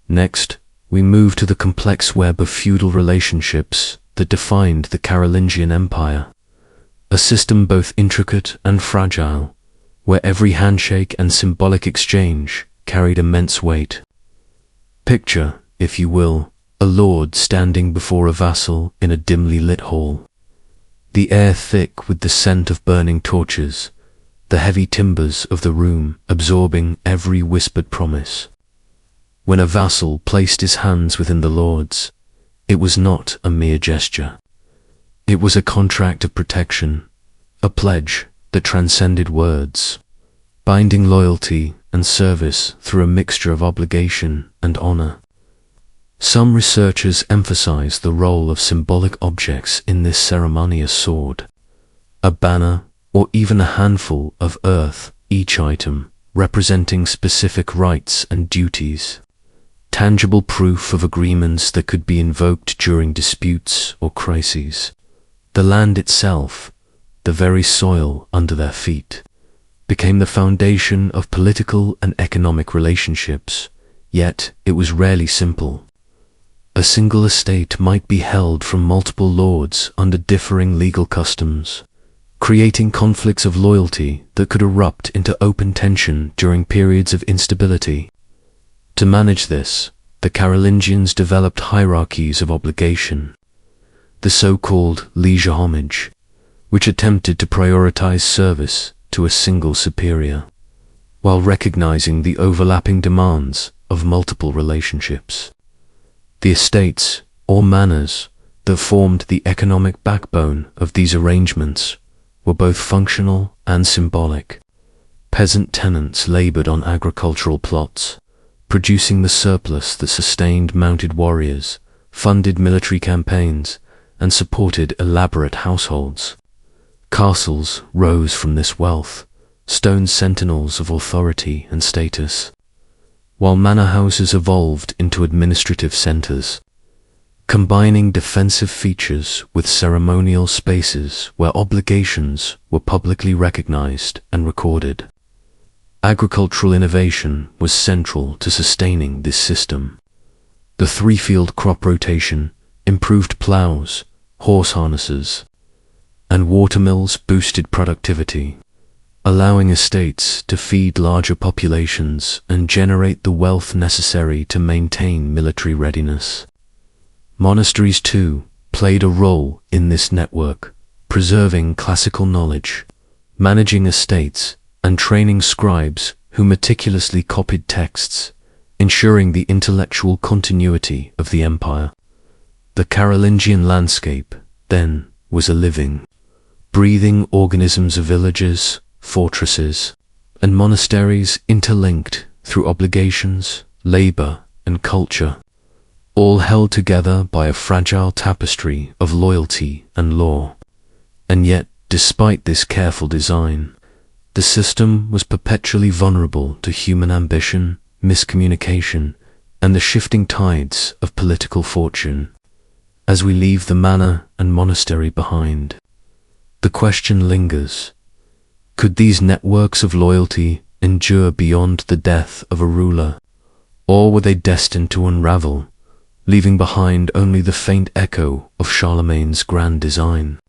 Next, we move to the complex web of feudal relationships that defined the Carolingian Empire, a system both intricate and fragile, where every handshake and symbolic exchange carried immense weight. Picture, if you will, a lord standing before a vassal in a dimly lit hall, the air thick with the scent of burning torches, the heavy timbers of the room absorbing every whispered promise. When a vassal placed his hands within the lord's, it was not a mere gesture. It was a contract of protection, a pledge that transcended words, binding loyalty and service through a mixture of obligation and honor. Some researchers emphasize the role of symbolic objects in this ceremonious sword, a banner or even a handful of earth, each item representing specific rights and duties, tangible proof of agreements that could be invoked during disputes or crises. The land itself, the very soil under their feet, became the foundation of political and economic relationships, yet it was rarely simple. A single estate might be held from multiple lords under differing legal customs, creating conflicts of loyalty that could erupt into open tension during periods of instability. To manage this, the Carolingians developed hierarchies of obligation, the so-called liege homage, which attempted to prioritize service to a single superior, while recognizing the overlapping demands of multiple relationships. The estates, or manors, that formed the economic backbone of these arrangements were both functional and symbolic. Peasant tenants labored on agricultural plots, producing the surplus that sustained mounted warriors, funded military campaigns, and supported elaborate households. Castles rose from this wealth, stone sentinels of authority and status, while manor houses evolved into administrative centers, combining defensive features with ceremonial spaces where obligations were publicly recognized and recorded. Agricultural innovation was central to sustaining this system. The three-field crop rotation, improved plows, horse harnesses, and watermills boosted productivity, allowing estates to feed larger populations and generate the wealth necessary to maintain military readiness. Monasteries, too, played a role in this network, preserving classical knowledge, managing estates, and training scribes who meticulously copied texts, ensuring the intellectual continuity of the empire. The Carolingian landscape, then, was a living, breathing organisms of villages, fortresses, and monasteries interlinked through obligations, labor, and culture, all held together by a fragile tapestry of loyalty and law. And yet, despite this careful design, the system was perpetually vulnerable to human ambition, miscommunication, and the shifting tides of political fortune. As we leave the manor and monastery behind, the question lingers: could these networks of loyalty endure beyond the death of a ruler, or were they destined to unravel, leaving behind only the faint echo of Charlemagne's grand design?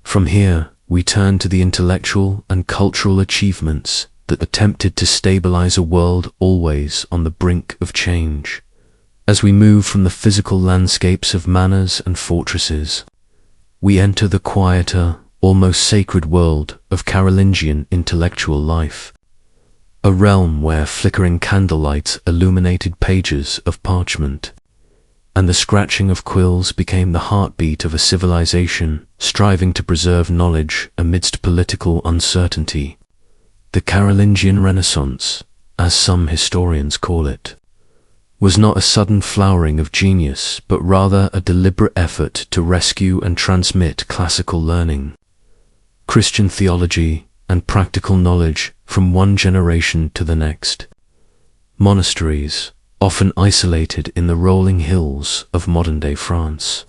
From here, we turn to the intellectual and cultural achievements that attempted to stabilize a world always on the brink of change. As we move from the physical landscapes of manors and fortresses, we enter the quieter, almost sacred world of Carolingian intellectual life, a realm where flickering candlelight illuminated pages of parchment, and the scratching of quills became the heartbeat of a civilization striving to preserve knowledge amidst political uncertainty. The Carolingian Renaissance, as some historians call it, was not a sudden flowering of genius, but rather a deliberate effort to rescue and transmit classical learning, Christian theology, and practical knowledge from one generation to the next. Monasteries, often isolated in the rolling hills of modern-day France,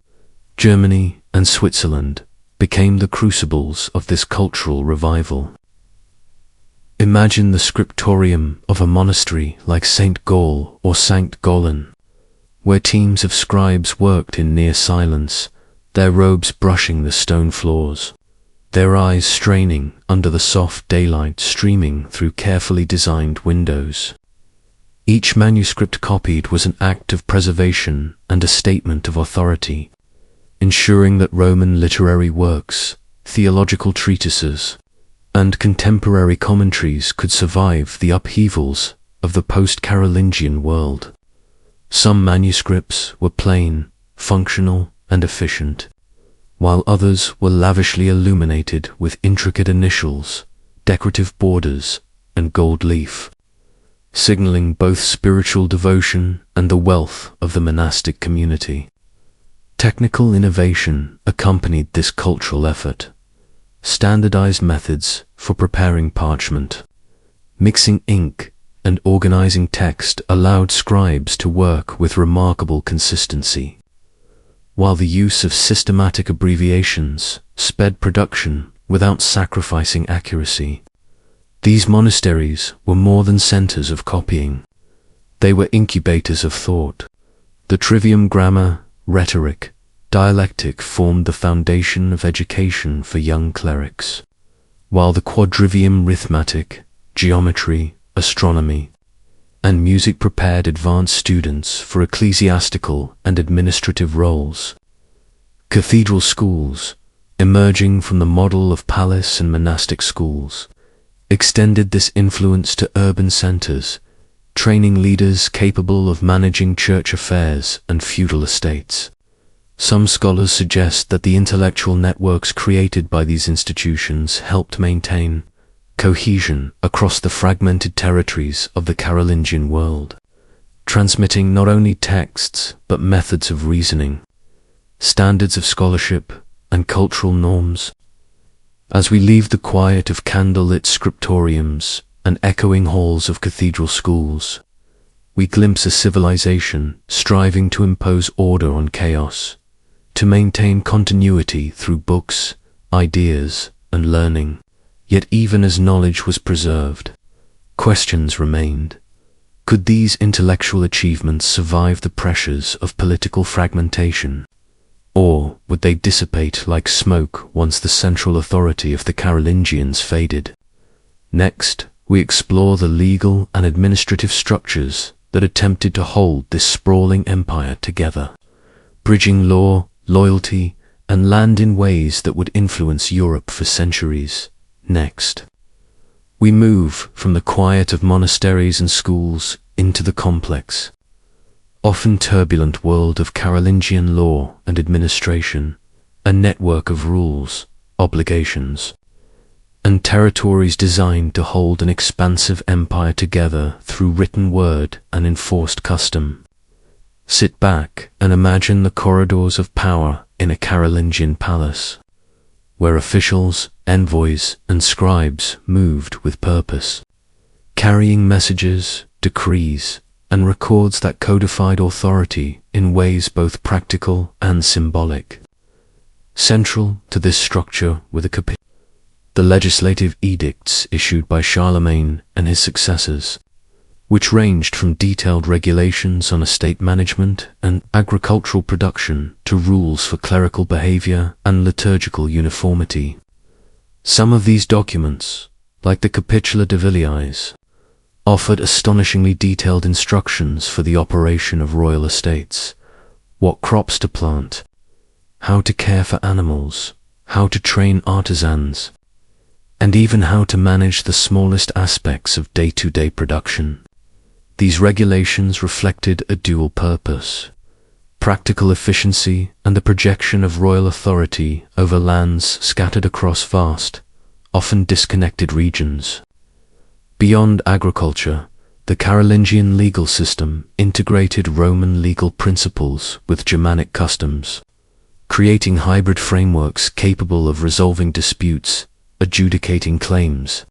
Germany, and Switzerland, became the crucibles of this cultural revival. Imagine the scriptorium of a monastery like St. Gall or St. Gallen, where teams of scribes worked in near silence, their robes brushing the stone floors, their eyes straining under the soft daylight streaming through carefully designed windows. Each manuscript copied was an act of preservation and a statement of authority, ensuring that Roman literary works, theological treatises, and contemporary commentaries could survive the upheavals of the post-Carolingian world. Some manuscripts were plain, functional, and efficient, while others were lavishly illuminated with intricate initials, decorative borders, and gold leaf, signaling both spiritual devotion and the wealth of the monastic community. Technical innovation accompanied this cultural effort. Standardized methods for preparing parchment, mixing ink, and organizing text allowed scribes to work with remarkable consistency, while the use of systematic abbreviations sped production without sacrificing accuracy. These monasteries were more than centers of copying. They were incubators of thought. The trivium grammar, rhetoric, dialectic formed the foundation of education for young clerics, while the quadrivium arithmetic, geometry, astronomy, and music prepared advanced students for ecclesiastical and administrative roles. Cathedral schools, emerging from the model of palace and monastic schools, extended this influence to urban centers, training leaders capable of managing church affairs and feudal estates. Some scholars suggest that the intellectual networks created by these institutions helped maintain cohesion across the fragmented territories of the Carolingian world, transmitting not only texts but methods of reasoning, standards of scholarship, and cultural norms. As we leave the quiet of candle-lit scriptoriums and echoing halls of cathedral schools, we glimpse a civilization striving to impose order on chaos, to maintain continuity through books, ideas, and learning. Yet even as knowledge was preserved, questions remained. Could these intellectual achievements survive the pressures of political fragmentation? Or would they dissipate like smoke once the central authority of the Carolingians faded? Next, we explore the legal and administrative structures that attempted to hold this sprawling empire together, bridging law, loyalty, and land in ways that would influence Europe for centuries. Next, we move from the quiet of monasteries and schools into the complex, often turbulent world of Carolingian law and administration, a network of rules, obligations, and territories designed to hold an expansive empire together through written word and enforced custom. Sit back and imagine the corridors of power in a Carolingian palace, where officials, envoys, and scribes moved with purpose, carrying messages, decrees, and records that codified authority in ways both practical and symbolic. Central to this structure were the legislative edicts issued by Charlemagne and his successors, which ranged from detailed regulations on estate management and agricultural production to rules for clerical behavior and liturgical uniformity. Some of these documents, like the Capitula de Viliis, offered astonishingly detailed instructions for the operation of royal estates, what crops to plant, how to care for animals, how to train artisans, and even how to manage the smallest aspects of day-to-day production. These regulations reflected a dual purpose: practical efficiency and the projection of royal authority over lands scattered across vast, often disconnected regions. Beyond agriculture, the Carolingian legal system integrated Roman legal principles with Germanic customs, creating hybrid frameworks capable of resolving disputes, adjudicating claims,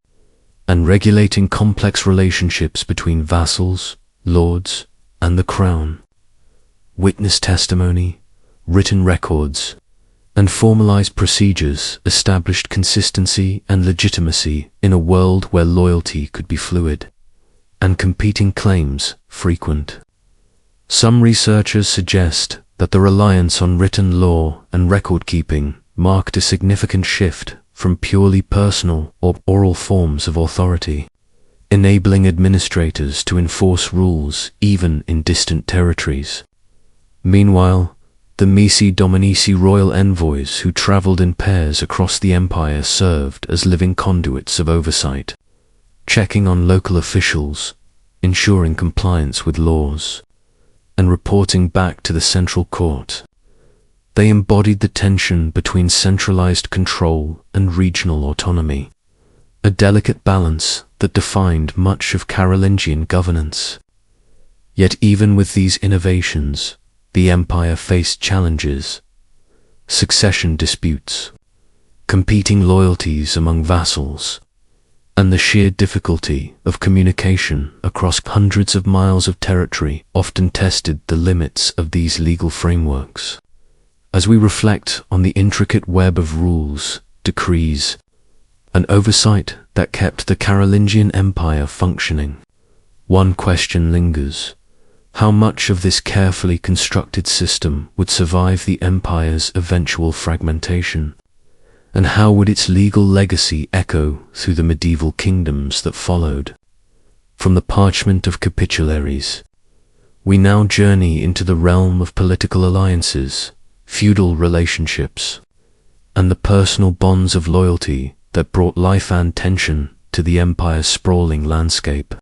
and regulating complex relationships between vassals, lords, and the crown. Witness testimony, written records, and formalized procedures established consistency and legitimacy in a world where loyalty could be fluid, and competing claims frequent. Some researchers suggest that the reliance on written law and record-keeping marked a significant shift from purely personal or oral forms of authority, enabling administrators to enforce rules even in distant territories. Meanwhile, the Missi Dominici royal envoys who traveled in pairs across the empire served as living conduits of oversight, checking on local officials, ensuring compliance with laws, and reporting back to the central court. They embodied the tension between centralized control and regional autonomy, a delicate balance that defined much of Carolingian governance. Yet even with these innovations, the empire faced challenges: succession disputes, competing loyalties among vassals, and the sheer difficulty of communication across hundreds of miles of territory often tested the limits of these legal frameworks. As we reflect on the intricate web of rules, decrees, and oversight that kept the Carolingian Empire functioning, one question lingers: how much of this carefully constructed system would survive the empire's eventual fragmentation? And how would its legal legacy echo through the medieval kingdoms that followed? From the parchment of capitularies, we now journey into the realm of political alliances, feudal relationships, and the personal bonds of loyalty that brought life and tension to the empire's sprawling landscape.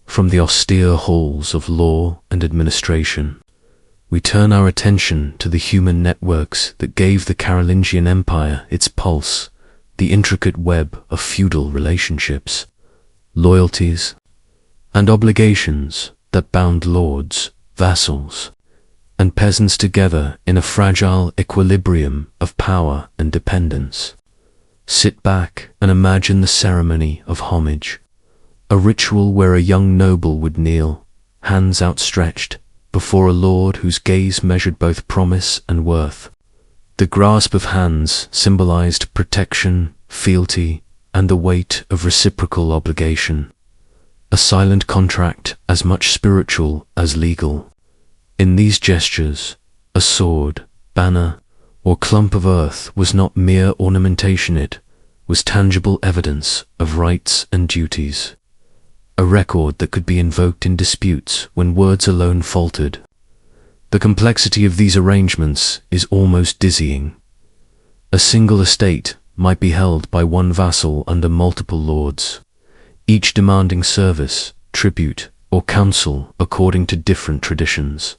From the austere halls of law and administration, we turn our attention to the human networks that gave the Carolingian Empire its pulse, the intricate web of feudal relationships, loyalties, and obligations that bound lords, vassals, and peasants together in a fragile equilibrium of power and dependence. Sit back and imagine the ceremony of homage, a ritual where a young noble would kneel, hands outstretched, before a lord whose gaze measured both promise and worth. The grasp of hands symbolized protection, fealty, and the weight of reciprocal obligation, a silent contract as much spiritual as legal. In these gestures, a sword, banner, or clump of earth was not mere ornamentation, it was tangible evidence of rights and duties, a record that could be invoked in disputes when words alone faltered. The complexity of these arrangements is almost dizzying. A single estate might be held by one vassal under multiple lords, each demanding service, tribute, or counsel according to different traditions.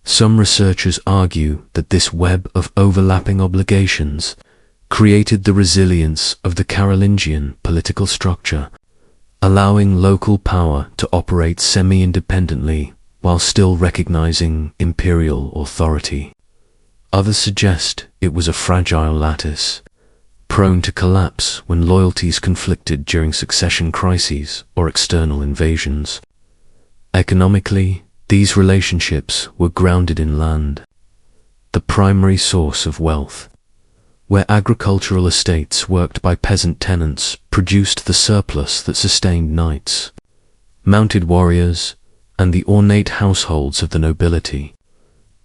Some researchers argue that this web of overlapping obligations created the resilience of the Carolingian political structure, allowing local power to operate semi-independently while still recognizing imperial authority. Others suggest it was a fragile lattice, prone to collapse when loyalties conflicted during succession crises or external invasions. Economically, these relationships were grounded in land, the primary source of wealth, where agricultural estates worked by peasant tenants produced the surplus that sustained knights, mounted warriors, and the ornate households of the nobility.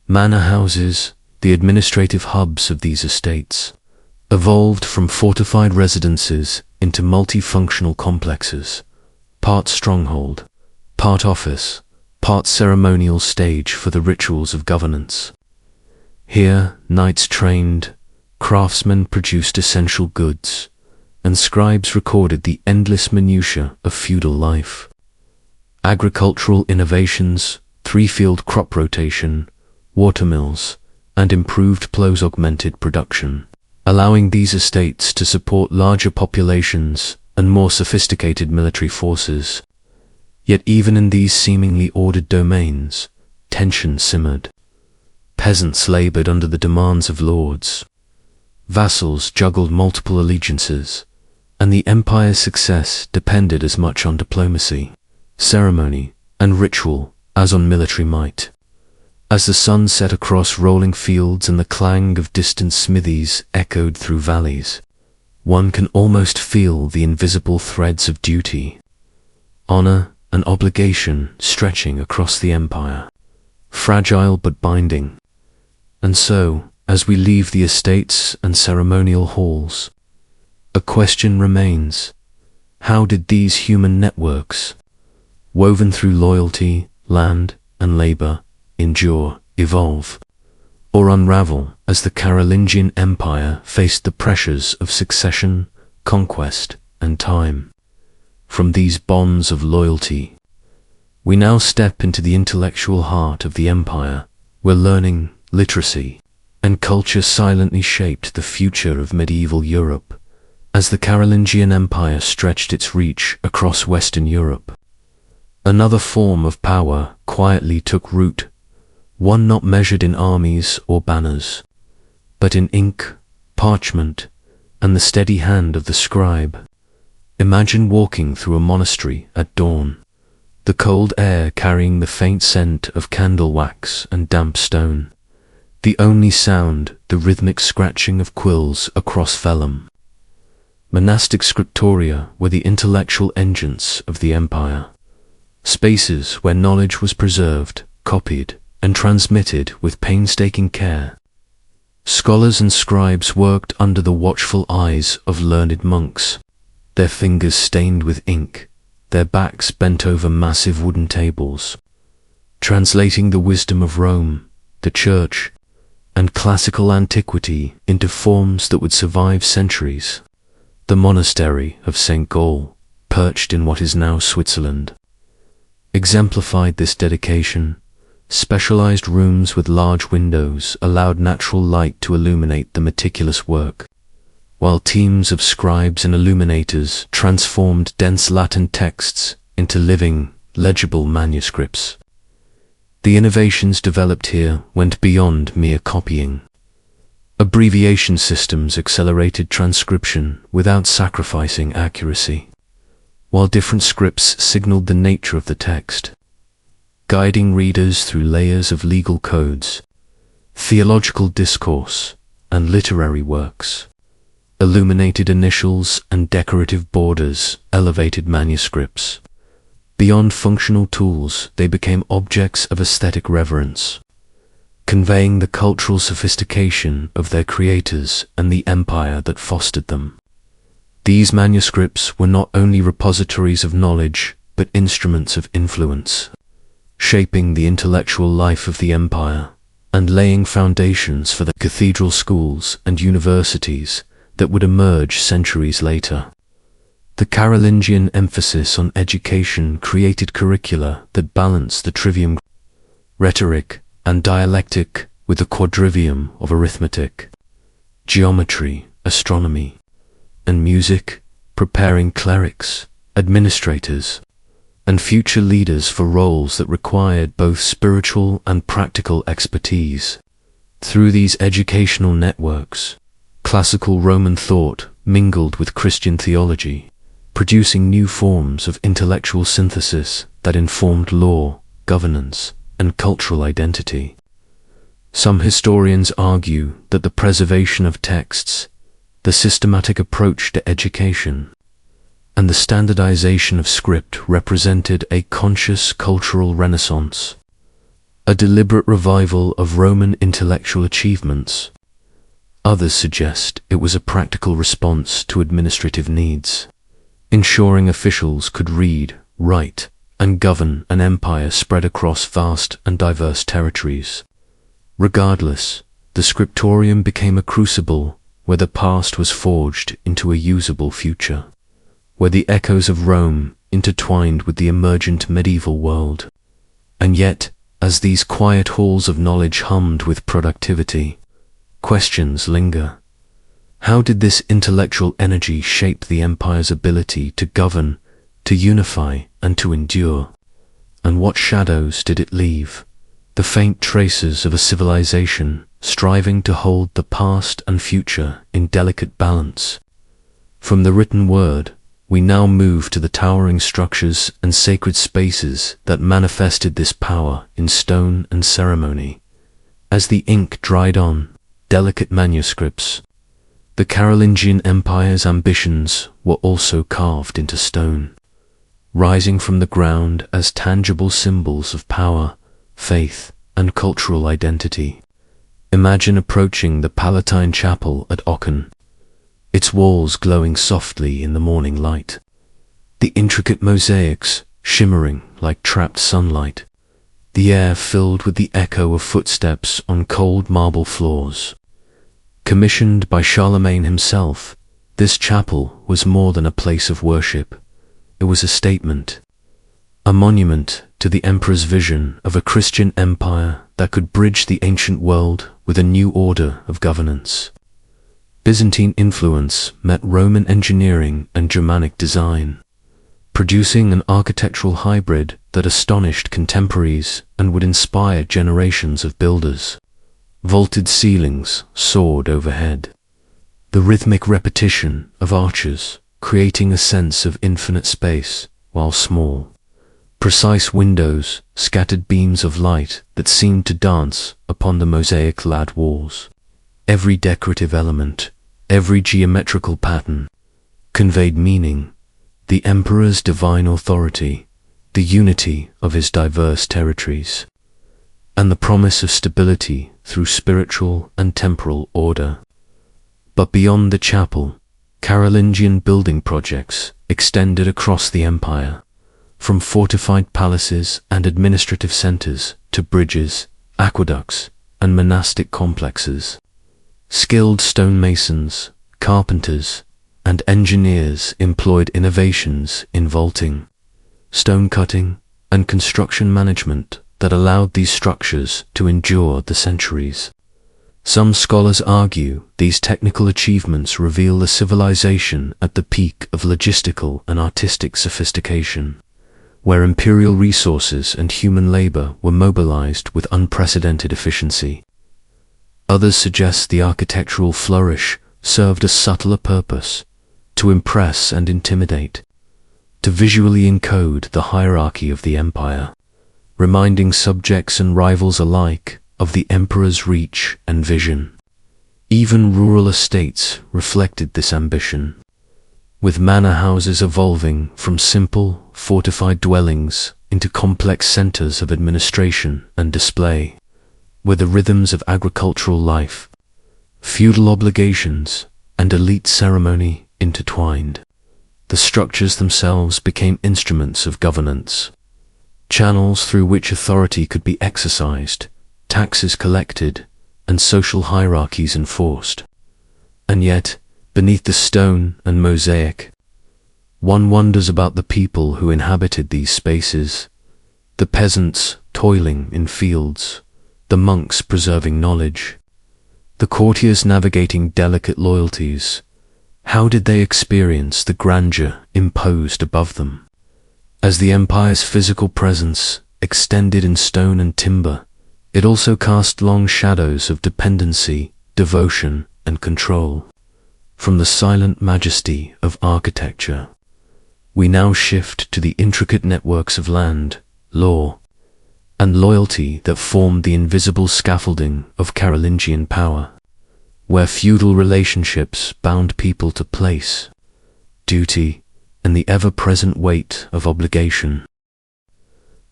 Manor houses, the administrative hubs of these estates, evolved from fortified residences into multifunctional complexes, part stronghold, part office, part ceremonial stage for the rituals of governance. Here, knights trained, craftsmen produced essential goods, and scribes recorded the endless minutiae of feudal life. Agricultural innovations, three-field crop rotation, watermills, and improved plows augmented production, allowing these estates to support larger populations and more sophisticated military forces. Yet even in these seemingly ordered domains, tension simmered. Peasants labored under the demands of lords. Vassals juggled multiple allegiances, and the empire's success depended as much on diplomacy, ceremony, and ritual as on military might. As the sun set across rolling fields and the clang of distant smithies echoed through valleys, one can almost feel the invisible threads of duty, honor, and obligation stretching across the empire, fragile but binding. And so, as we leave the estates and ceremonial halls, a question remains: how did these human networks, woven through loyalty, land, and labor, endure, evolve, or unravel as the Carolingian Empire faced the pressures of succession, conquest, and time? From these bonds of loyalty, we now step into the intellectual heart of the empire, where learning, literacy, and culture silently shaped the future of medieval Europe. As the Carolingian Empire stretched its reach across Western Europe, another form of power quietly took root, one not measured in armies or banners, but in ink, parchment, and the steady hand of the scribe. Imagine walking through a monastery at dawn, the cold air carrying the faint scent of candle wax and damp stone, the only sound the rhythmic scratching of quills across vellum. Monastic scriptoria were the intellectual engines of the empire, spaces where knowledge was preserved, copied, and transmitted with painstaking care. Scholars and scribes worked under the watchful eyes of learned monks, their fingers stained with ink, their backs bent over massive wooden tables, translating the wisdom of Rome, the Church, and classical antiquity into forms that would survive centuries. The monastery of St. Gall, perched in what is now Switzerland, exemplified this dedication. Specialized rooms with large windows allowed natural light to illuminate the meticulous work, while teams of scribes and illuminators transformed dense Latin texts into living, legible manuscripts. The innovations developed here went beyond mere copying. Abbreviation systems accelerated transcription without sacrificing accuracy, while different scripts signaled the nature of the text, guiding readers through layers of legal codes, theological discourse, and literary works. Illuminated initials and decorative borders elevated manuscripts. Beyond functional tools, they became objects of aesthetic reverence, conveying the cultural sophistication of their creators and the empire that fostered them. These manuscripts were not only repositories of knowledge, but instruments of influence, shaping the intellectual life of the empire and laying foundations for the cathedral schools and universities that would emerge centuries later. The Carolingian emphasis on education created curricula that balanced the trivium, rhetoric, and dialectic with the quadrivium of arithmetic, geometry, astronomy, and music, preparing clerics, administrators, and future leaders for roles that required both spiritual and practical expertise. Through these educational networks, classical Roman thought mingled with Christian theology, producing new forms of intellectual synthesis that informed law, governance, and cultural identity. Some historians argue that the preservation of texts, the systematic approach to education, and the standardization of script represented a conscious cultural renaissance, a deliberate revival of Roman intellectual achievements. Others suggest it was a practical response to administrative needs, ensuring officials could read, write, and govern an empire spread across vast and diverse territories. Regardless, the scriptorium became a crucible where the past was forged into a usable future, where the echoes of Rome intertwined with the emergent medieval world. And yet, as these quiet halls of knowledge hummed with productivity, questions linger. How did this intellectual energy shape the empire's ability to govern, to unify, and to endure? And what shadows did it leave? The faint traces of a civilization striving to hold the past and future in delicate balance. From the written word, we now move to the towering structures and sacred spaces that manifested this power in stone and ceremony. As the ink dried on delicate manuscripts, the Carolingian Empire's ambitions were also carved into stone, rising from the ground as tangible symbols of power, faith, and cultural identity. Imagine approaching the Palatine Chapel at Aachen, its walls glowing softly in the morning light, the intricate mosaics shimmering like trapped sunlight, the air filled with the echo of footsteps on cold marble floors. Commissioned by Charlemagne himself, this chapel was more than a place of worship. It was a statement, a monument to the emperor's vision of a Christian empire that could bridge the ancient world with a new order of governance. Byzantine influence met Roman engineering and Germanic design, producing an architectural hybrid that astonished contemporaries and would inspire generations of builders. Vaulted ceilings soared overhead, the rhythmic repetition of arches creating a sense of infinite space while small. Precise windows scattered beams of light that seemed to dance upon the mosaic-clad walls. Every decorative element, every geometrical pattern, conveyed meaning, the emperor's divine authority, the unity of his diverse territories, and the promise of stability through spiritual and temporal order. But beyond the chapel, Carolingian building projects extended across the empire, from fortified palaces and administrative centers to bridges, aqueducts, and monastic complexes. Skilled stonemasons, carpenters, and engineers employed innovations in vaulting, stone cutting, and construction management that allowed these structures to endure the centuries. Some scholars argue these technical achievements reveal a civilization at the peak of logistical and artistic sophistication, where imperial resources and human labor were mobilized with unprecedented efficiency. Others suggest the architectural flourish served a subtler purpose, to impress and intimidate, to visually encode the hierarchy of the empire, reminding subjects and rivals alike of the emperor's reach and vision. Even rural estates reflected this ambition, with manor houses evolving from simple, fortified dwellings into complex centers of administration and display, where the rhythms of agricultural life, feudal obligations, and elite ceremony intertwined. The structures themselves became instruments of governance, channels through which authority could be exercised, taxes collected, and social hierarchies enforced. And yet, beneath the stone and mosaic, one wonders about the people who inhabited these spaces, the peasants toiling in fields, the monks preserving knowledge, the courtiers navigating delicate loyalties. How did they experience the grandeur imposed above them? As the empire's physical presence extended in stone and timber, it also cast long shadows of dependency, devotion, and control. From the silent majesty of architecture, we now shift to the intricate networks of land, law, and loyalty that formed the invisible scaffolding of Carolingian power, where feudal relationships bound people to place, duty, and the ever-present weight of obligation.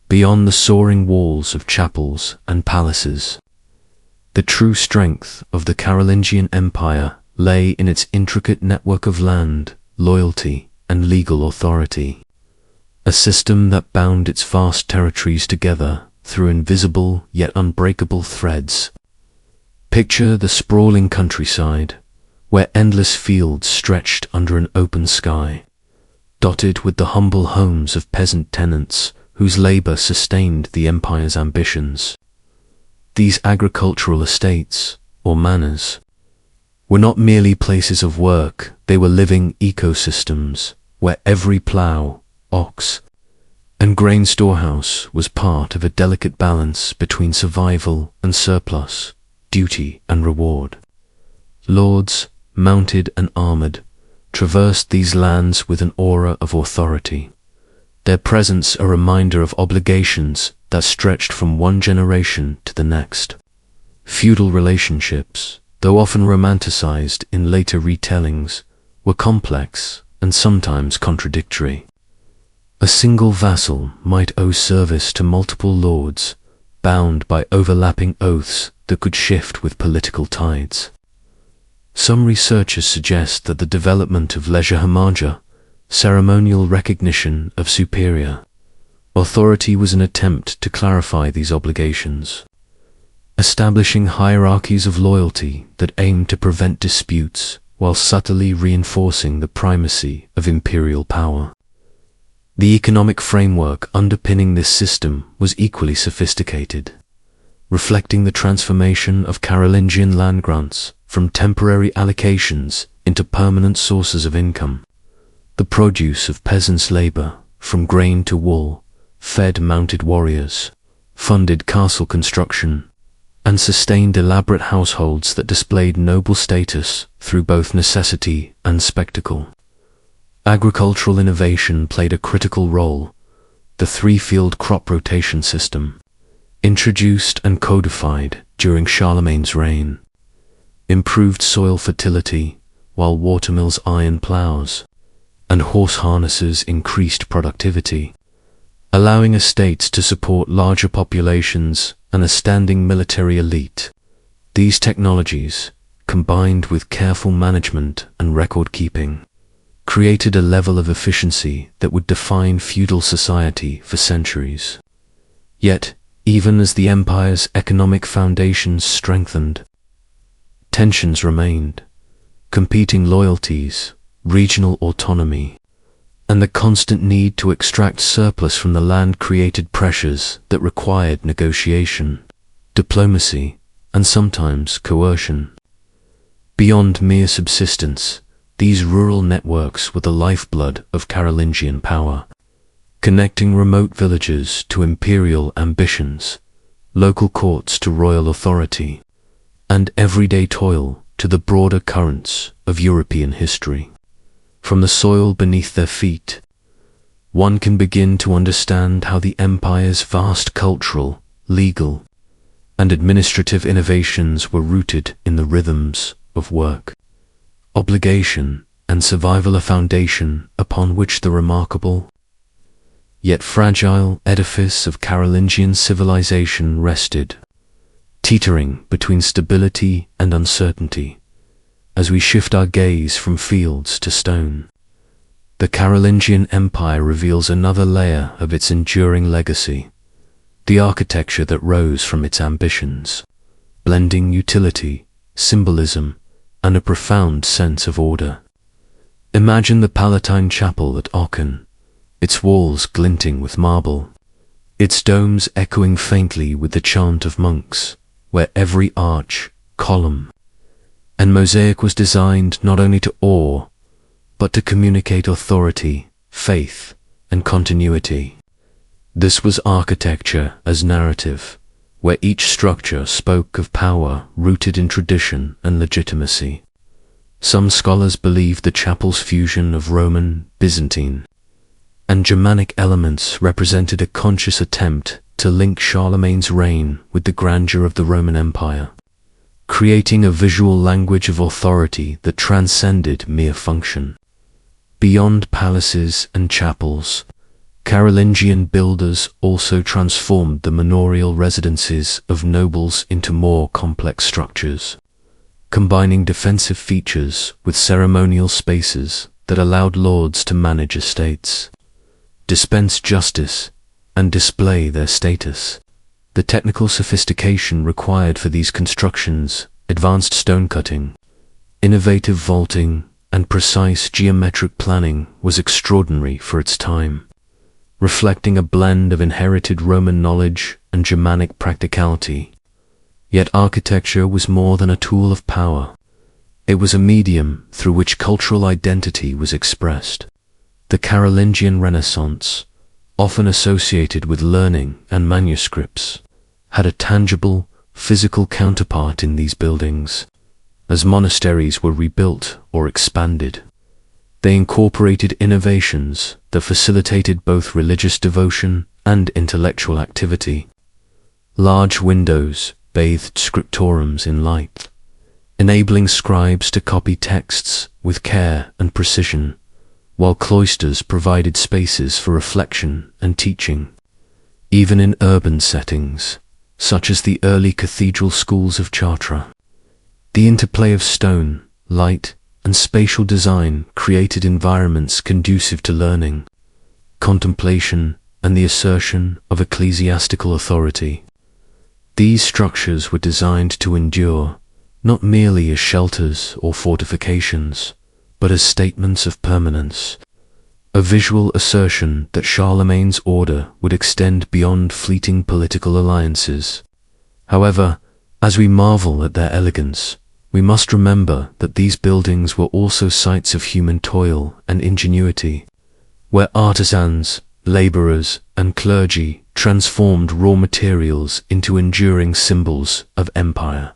Beyond the soaring walls of chapels and palaces, the true strength of the Carolingian Empire lay in its intricate network of land, loyalty, and legal authority, a system that bound its vast territories together through invisible yet unbreakable threads. Picture the sprawling countryside, where endless fields stretched under an open sky, dotted with the humble homes of peasant tenants whose labor sustained the empire's ambitions. These agricultural estates, or manors, were not merely places of work, they were living ecosystems where every plough, ox, and grain storehouse was part of a delicate balance between survival and surplus, duty and reward. Lords, mounted and armored, traversed these lands with an aura of authority, their presence a reminder of obligations that stretched from one generation to the next. Feudal relationships, though often romanticized in later retellings, were complex and sometimes contradictory. A single vassal might owe service to multiple lords, bound by overlapping oaths that could shift with political tides. Some researchers suggest that the development of legehamaja, ceremonial recognition of superior authority, was an attempt to clarify these obligations, establishing hierarchies of loyalty that aimed to prevent disputes while subtly reinforcing the primacy of imperial power. The economic framework underpinning this system was equally sophisticated, reflecting the transformation of Carolingian land grants from temporary allocations into permanent sources of income. The produce of peasants' labor, from grain to wool, fed mounted warriors, funded castle construction, and sustained elaborate households that displayed noble status through both necessity and spectacle. Agricultural innovation played a critical role. The three-field crop rotation system, introduced and codified during Charlemagne's reign, improved soil fertility, while watermills, iron plows, and horse harnesses increased productivity, allowing estates to support larger populations and a standing military elite. These technologies, combined with careful management and record-keeping, created a level of efficiency that would define feudal society for centuries. Yet, even as the empire's economic foundations strengthened, tensions remained. Competing loyalties, regional autonomy, and the constant need to extract surplus from the land created pressures that required negotiation, diplomacy, and sometimes coercion. Beyond mere subsistence, these rural networks were the lifeblood of Carolingian power, connecting remote villages to imperial ambitions, local courts to royal authority, and everyday toil to the broader currents of European history. From the soil beneath their feet, one can begin to understand how the empire's vast cultural, legal, and administrative innovations were rooted in the rhythms of work, obligation, and survival, a foundation upon which the remarkable, yet fragile edifice of Carolingian civilization rested, teetering between stability and uncertainty. As we shift our gaze from fields to stone, the Carolingian Empire reveals another layer of its enduring legacy, the architecture that rose from its ambitions, blending utility, symbolism, and a profound sense of order. Imagine the Palatine Chapel at Aachen, its walls glinting with marble, its domes echoing faintly with the chant of monks, where every arch, column, and mosaic was designed not only to awe, but to communicate authority, faith, and continuity. This was architecture as narrative, where each structure spoke of power rooted in tradition and legitimacy. Some scholars believe the chapel's fusion of Roman, Byzantine, and Germanic elements represented a conscious attempt to link Charlemagne's reign with the grandeur of the Roman Empire, creating a visual language of authority that transcended mere function. Beyond palaces and chapels, Carolingian builders also transformed the manorial residences of nobles into more complex structures, combining defensive features with ceremonial spaces that allowed lords to manage estates, dispense justice, and display their status. The technical sophistication required for these constructions, advanced stone cutting, innovative vaulting, and precise geometric planning, was extraordinary for its time, reflecting a blend of inherited Roman knowledge and Germanic practicality. Yet architecture was more than a tool of power. It was a medium through which cultural identity was expressed. The Carolingian Renaissance, often associated with learning and manuscripts, had a tangible, physical counterpart in these buildings. As monasteries were rebuilt or expanded, they incorporated innovations that facilitated both religious devotion and intellectual activity. Large windows, bathed scriptorums in light, enabling scribes to copy texts with care and precision, while cloisters provided spaces for reflection and teaching. Even in urban settings, such as the early cathedral schools of Chartres, the interplay of stone, light, and spatial design created environments conducive to learning, contemplation, and the assertion of ecclesiastical authority. These structures were designed to endure, not merely as shelters or fortifications, but as statements of permanence, a visual assertion that Charlemagne's order would extend beyond fleeting political alliances. However, as we marvel at their elegance, we must remember that these buildings were also sites of human toil and ingenuity, where artisans, laborers, and clergy transformed raw materials into enduring symbols of empire.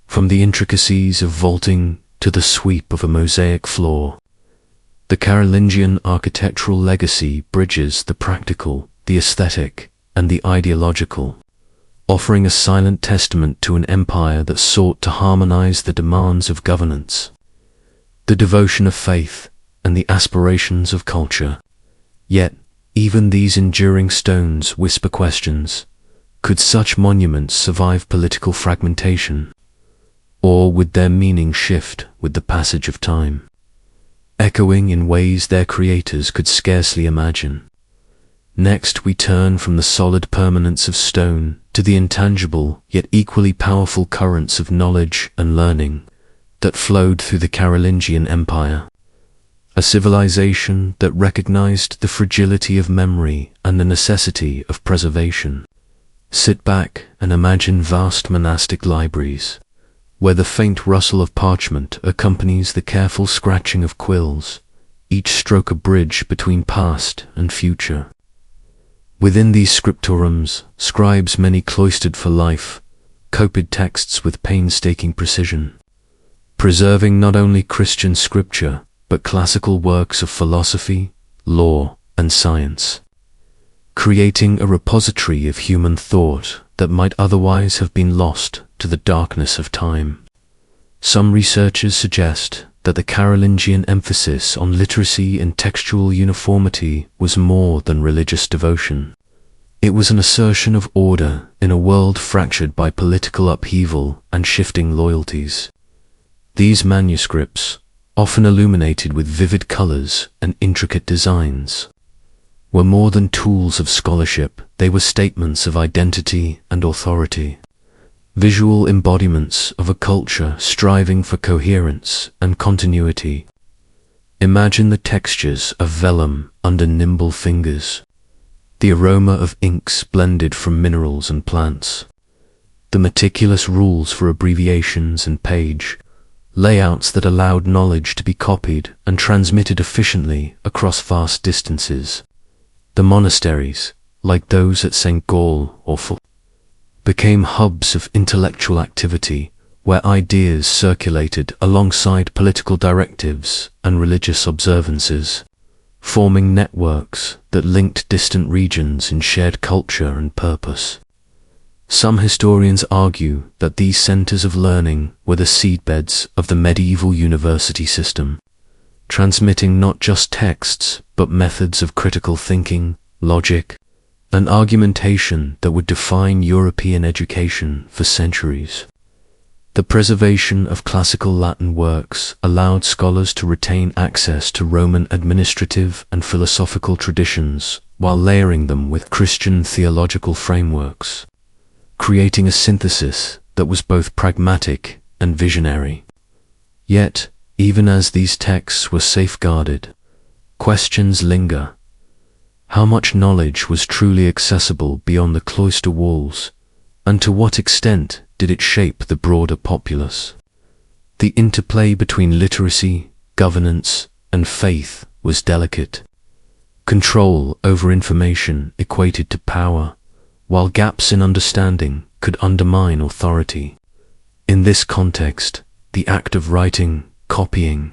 From the intricacies of vaulting to the sweep of a mosaic floor, the Carolingian architectural legacy bridges the practical, the aesthetic, and the ideological, offering a silent testament to an empire that sought to harmonize the demands of governance, the devotion of faith, and the aspirations of culture. Yet, even these enduring stones whisper questions. Could such monuments survive political fragmentation? Or would their meaning shift with the passage of time, echoing in ways their creators could scarcely imagine? Next, we turn from the solid permanence of stone to the intangible yet equally powerful currents of knowledge and learning that flowed through the Carolingian Empire, a civilization that recognized the fragility of memory and the necessity of preservation. Sit back and imagine vast monastic libraries, where the faint rustle of parchment accompanies the careful scratching of quills, each stroke a bridge between past and future. Within these scriptorums, scribes many cloistered for life, copied texts with painstaking precision, preserving not only Christian scripture, but classical works of philosophy, law, and science, creating a repository of human thought that might otherwise have been lost to the darkness of time. Some researchers suggest that the Carolingian emphasis on literacy and textual uniformity was more than religious devotion. It was an assertion of order in a world fractured by political upheaval and shifting loyalties. These manuscripts, often illuminated with vivid colors and intricate designs, were more than tools of scholarship. They were statements of identity and authority, visual embodiments of a culture striving for coherence and continuity. Imagine the textures of vellum under nimble fingers, the aroma of inks blended from minerals and plants, the meticulous rules for abbreviations and page layouts that allowed knowledge to be copied and transmitted efficiently across vast distances. The monasteries, like those at St. Gall or Fo, became hubs of intellectual activity where ideas circulated alongside political directives and religious observances, forming networks that linked distant regions in shared culture and purpose. Some historians argue that these centers of learning were the seedbeds of the medieval university system, transmitting not just texts but methods of critical thinking, logic, and argumentation that would define European education for centuries. The preservation of classical Latin works allowed scholars to retain access to Roman administrative and philosophical traditions while layering them with Christian theological frameworks, creating a synthesis that was both pragmatic and visionary. Yet, even as these texts were safeguarded, questions linger. How much knowledge was truly accessible beyond the cloister walls, and to what extent did it shape the broader populace? The interplay between literacy, governance, and faith was delicate. Control over information equated to power, while gaps in understanding could undermine authority. In this context, the act of writing, copying,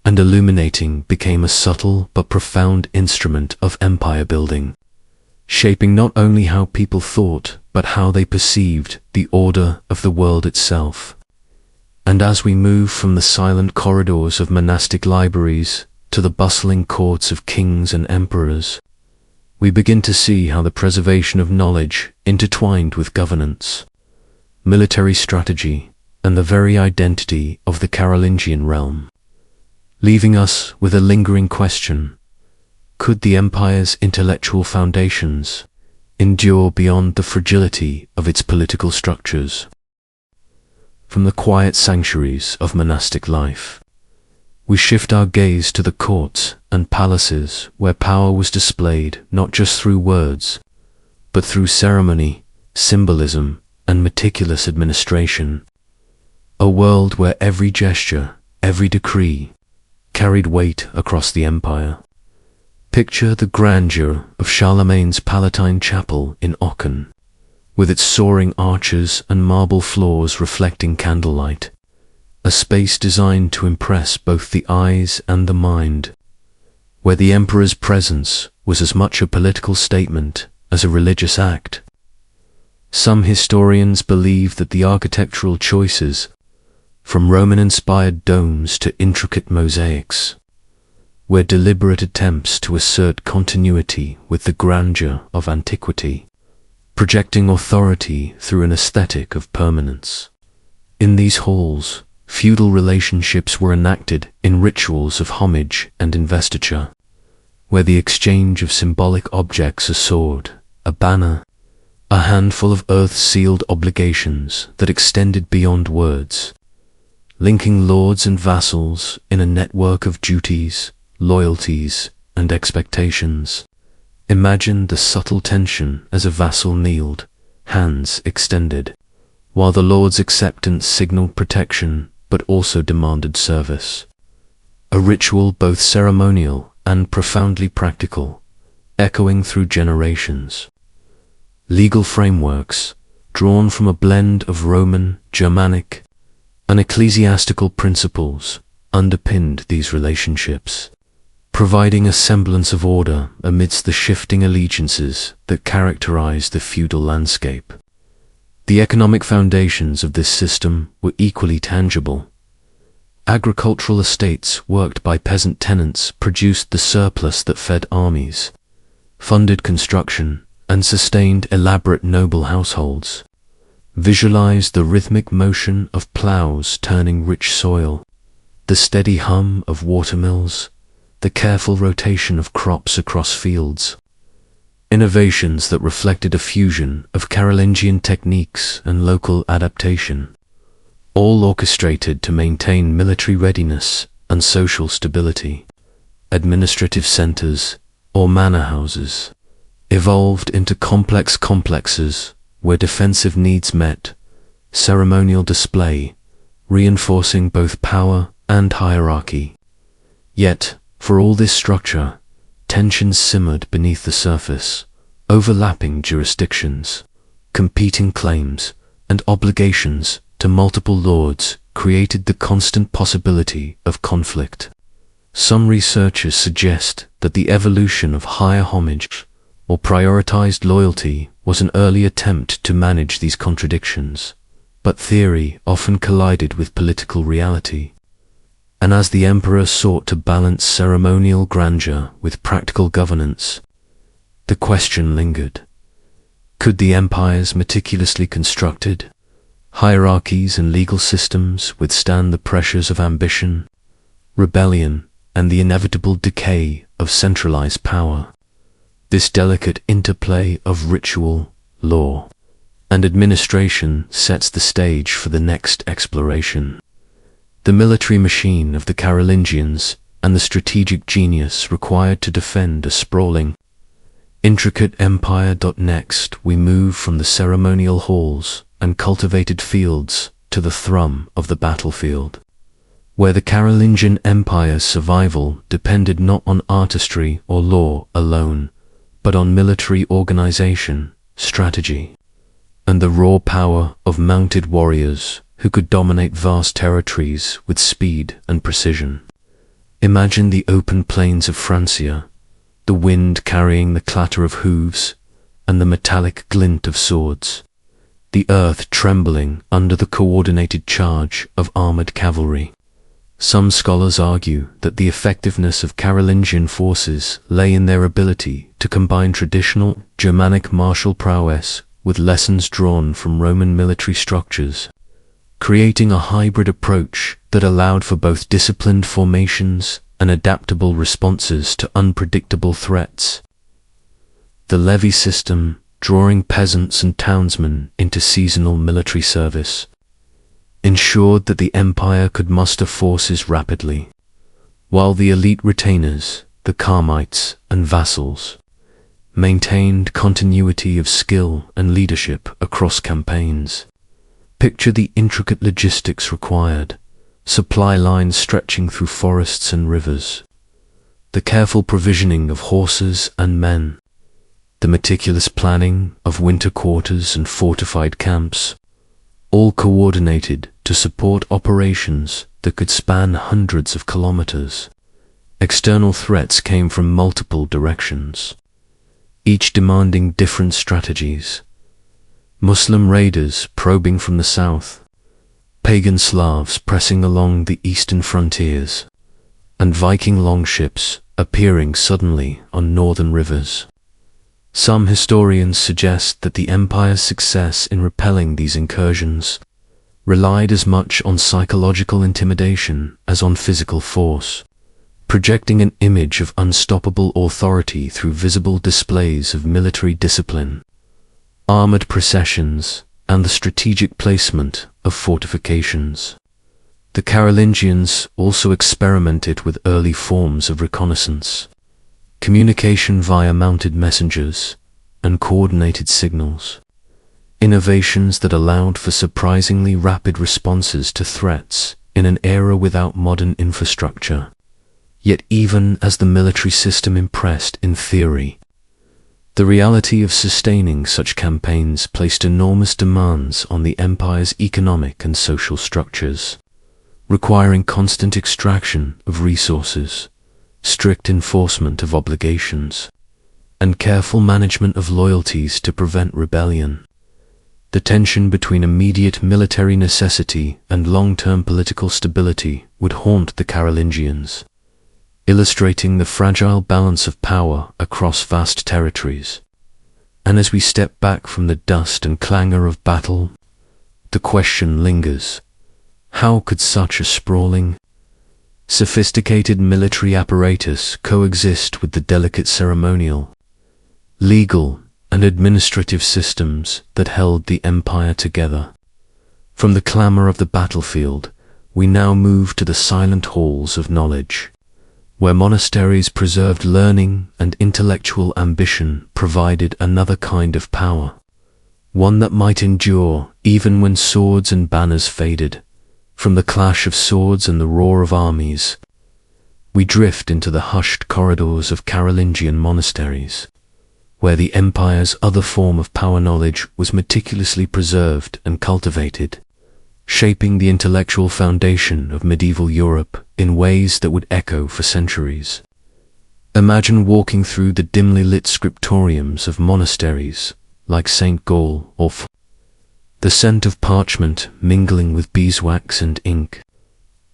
and illuminating became a subtle but profound instrument of empire building, shaping not only how people thought, but how they perceived the order of the world itself. And as we move from the silent corridors of monastic libraries to the bustling courts of kings and emperors, we begin to see how the preservation of knowledge intertwined with governance, military strategy, and the very identity of the Carolingian realm, leaving us with a lingering question: could the empire's intellectual foundations endure beyond the fragility of its political structures? From the quiet sanctuaries of monastic life, we shift our gaze to the courts and palaces where power was displayed not just through words, but through ceremony, symbolism, and meticulous administration. A world where every gesture, every decree, carried weight across the empire. Picture the grandeur of Charlemagne's Palatine Chapel in Aachen, with its soaring arches and marble floors reflecting candlelight, a space designed to impress both the eyes and the mind, where the emperor's presence was as much a political statement as a religious act. Some historians believe that the architectural choices, from Roman-inspired domes to intricate mosaics, were deliberate attempts to assert continuity with the grandeur of antiquity, projecting authority through an aesthetic of permanence. In these halls, feudal relationships were enacted in rituals of homage and investiture, where the exchange of symbolic objects, a sword, a banner, a handful of earth-sealed obligations that extended beyond words, linking lords and vassals in a network of duties, loyalties, and expectations. Imagine the subtle tension as a vassal kneeled, hands extended, while the lord's acceptance signaled protection but also demanded service. A ritual both ceremonial and profoundly practical, echoing through generations. Legal frameworks, drawn from a blend of Roman, Germanic, and ecclesiastical principles, underpinned these relationships, providing a semblance of order amidst the shifting allegiances that characterized the feudal landscape. The economic foundations of this system were equally tangible. Agricultural estates worked by peasant tenants produced the surplus that fed armies, funded construction, and sustained elaborate noble households. Visualize the rhythmic motion of plows turning rich soil, the steady hum of watermills, the careful rotation of crops across fields. Innovations that reflected a fusion of Carolingian techniques and local adaptation, all orchestrated to maintain military readiness and social stability. Administrative centers, or manor houses, evolved into complex complexes where defensive needs met, ceremonial display, reinforcing both power and hierarchy. Yet, for all this structure, tensions simmered beneath the surface, overlapping jurisdictions, competing claims, and obligations to multiple lords created the constant possibility of conflict. Some researchers suggest that the evolution of higher homage or prioritized loyalty was an early attempt to manage these contradictions, but theory often collided with political reality. And as the emperor sought to balance ceremonial grandeur with practical governance, the question lingered: could the empire's meticulously constructed hierarchies and legal systems withstand the pressures of ambition, rebellion, and the inevitable decay of centralized power? This delicate interplay of ritual, law, and administration sets the stage for the next exploration. The military machine of the Carolingians and the strategic genius required to defend a sprawling, intricate empire. Next, we move from the ceremonial halls and cultivated fields to the thrum of the battlefield, where the Carolingian Empire's survival depended not on artistry or law alone, but on military organization, strategy, and the raw power of mounted warriors who could dominate vast territories with speed and precision. Imagine the open plains of Francia, the wind carrying the clatter of hooves, and the metallic glint of swords, the earth trembling under the coordinated charge of armored cavalry. Some scholars argue that the effectiveness of Carolingian forces lay in their ability to combine traditional Germanic martial prowess with lessons drawn from Roman military structures, creating a hybrid approach that allowed for both disciplined formations and adaptable responses to unpredictable threats. The levy system, drawing peasants and townsmen into seasonal military service, ensured that the empire could muster forces rapidly, while the elite retainers, the Carmites and vassals, maintained continuity of skill and leadership across campaigns. Picture the intricate logistics required, supply lines stretching through forests and rivers, the careful provisioning of horses and men, the meticulous planning of winter quarters and fortified camps, all coordinated to support operations that could span hundreds of kilometers. External threats came from multiple directions, each demanding different strategies. Muslim raiders probing from the south, pagan Slavs pressing along the eastern frontiers, and Viking longships appearing suddenly on northern rivers. Some historians suggest that the empire's success in repelling these incursions relied as much on psychological intimidation as on physical force, projecting an image of unstoppable authority through visible displays of military discipline, armored processions, and the strategic placement of fortifications. The Carolingians also experimented with early forms of reconnaissance, communication via mounted messengers, and coordinated signals, innovations that allowed for surprisingly rapid responses to threats in an era without modern infrastructure. Yet even as the military system impressed in theory, the reality of sustaining such campaigns placed enormous demands on the empire's economic and social structures, requiring constant extraction of resources, strict enforcement of obligations, and careful management of loyalties to prevent rebellion. The tension between immediate military necessity and long-term political stability would haunt the Carolingians, illustrating the fragile balance of power across vast territories. And as we step back from the dust and clangor of battle, the question lingers: how could such a sprawling, sophisticated military apparatus coexist with the delicate ceremonial, legal, and administrative systems that held the empire together? From the clamor of the battlefield, we now move to the silent halls of knowledge, where monasteries preserved learning and intellectual ambition provided another kind of power, one that might endure even when swords and banners faded. From the clash of swords and the roar of armies, we drift into the hushed corridors of Carolingian monasteries, where the empire's other form of power knowledge was meticulously preserved and cultivated, shaping the intellectual foundation of medieval Europe in ways that would echo for centuries. Imagine walking through the dimly lit scriptoriums of monasteries like St. Gall or the scent of parchment mingling with beeswax and ink,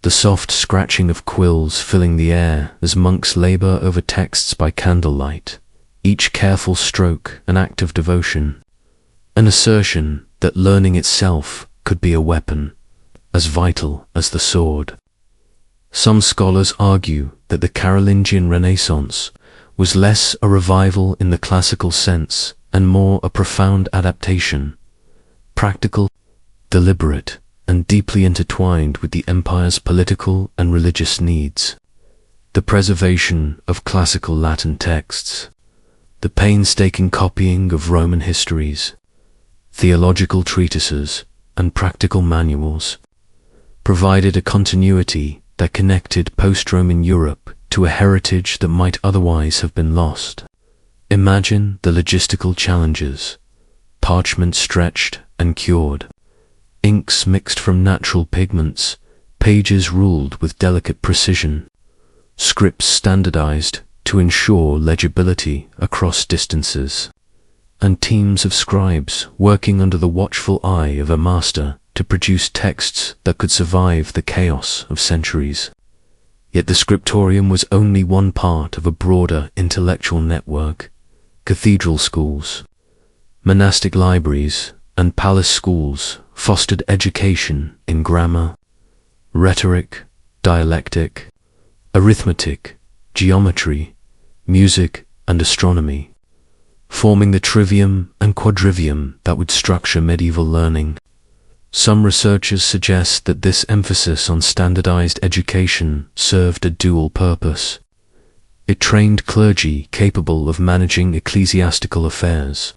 the soft scratching of quills filling the air as monks labor over texts by candlelight, each careful stroke an act of devotion, an assertion that learning itself could be a weapon as vital as the sword. Some scholars argue that the Carolingian Renaissance was less a revival in the classical sense and more a profound adaptation, practical, deliberate, and deeply intertwined with the empire's political and religious needs. The preservation of classical Latin texts, the painstaking copying of Roman histories, theological treatises, and practical manuals provided a continuity that connected post-Roman Europe to a heritage that might otherwise have been lost. Imagine the logistical challenges: parchment stretched and cured, inks mixed from natural pigments, pages ruled with delicate precision, scripts standardized to ensure legibility across distances. and teams of scribes working under the watchful eye of a master to produce texts that could survive the chaos of centuries. Yet the scriptorium was only one part of a broader intellectual network. Cathedral schools, monastic libraries, and palace schools fostered education in grammar, rhetoric, dialectic, arithmetic, geometry, music, and astronomy, forming the trivium and quadrivium that would structure medieval learning. Some researchers suggest that this emphasis on standardized education served a dual purpose. It trained clergy capable of managing ecclesiastical affairs,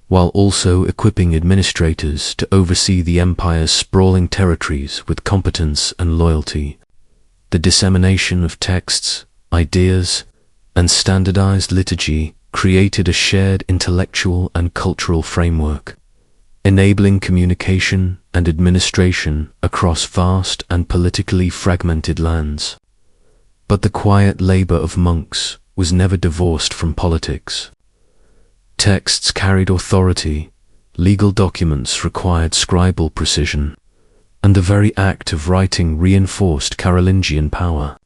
while also equipping administrators to oversee the empire's sprawling territories with competence and loyalty. The dissemination of texts, ideas, and standardized liturgy created a shared intellectual and cultural framework, enabling communication and administration across vast and politically fragmented lands. But the quiet labor of monks was never divorced from politics. Texts carried authority, legal documents required scribal precision, and the very act of writing reinforced Carolingian power.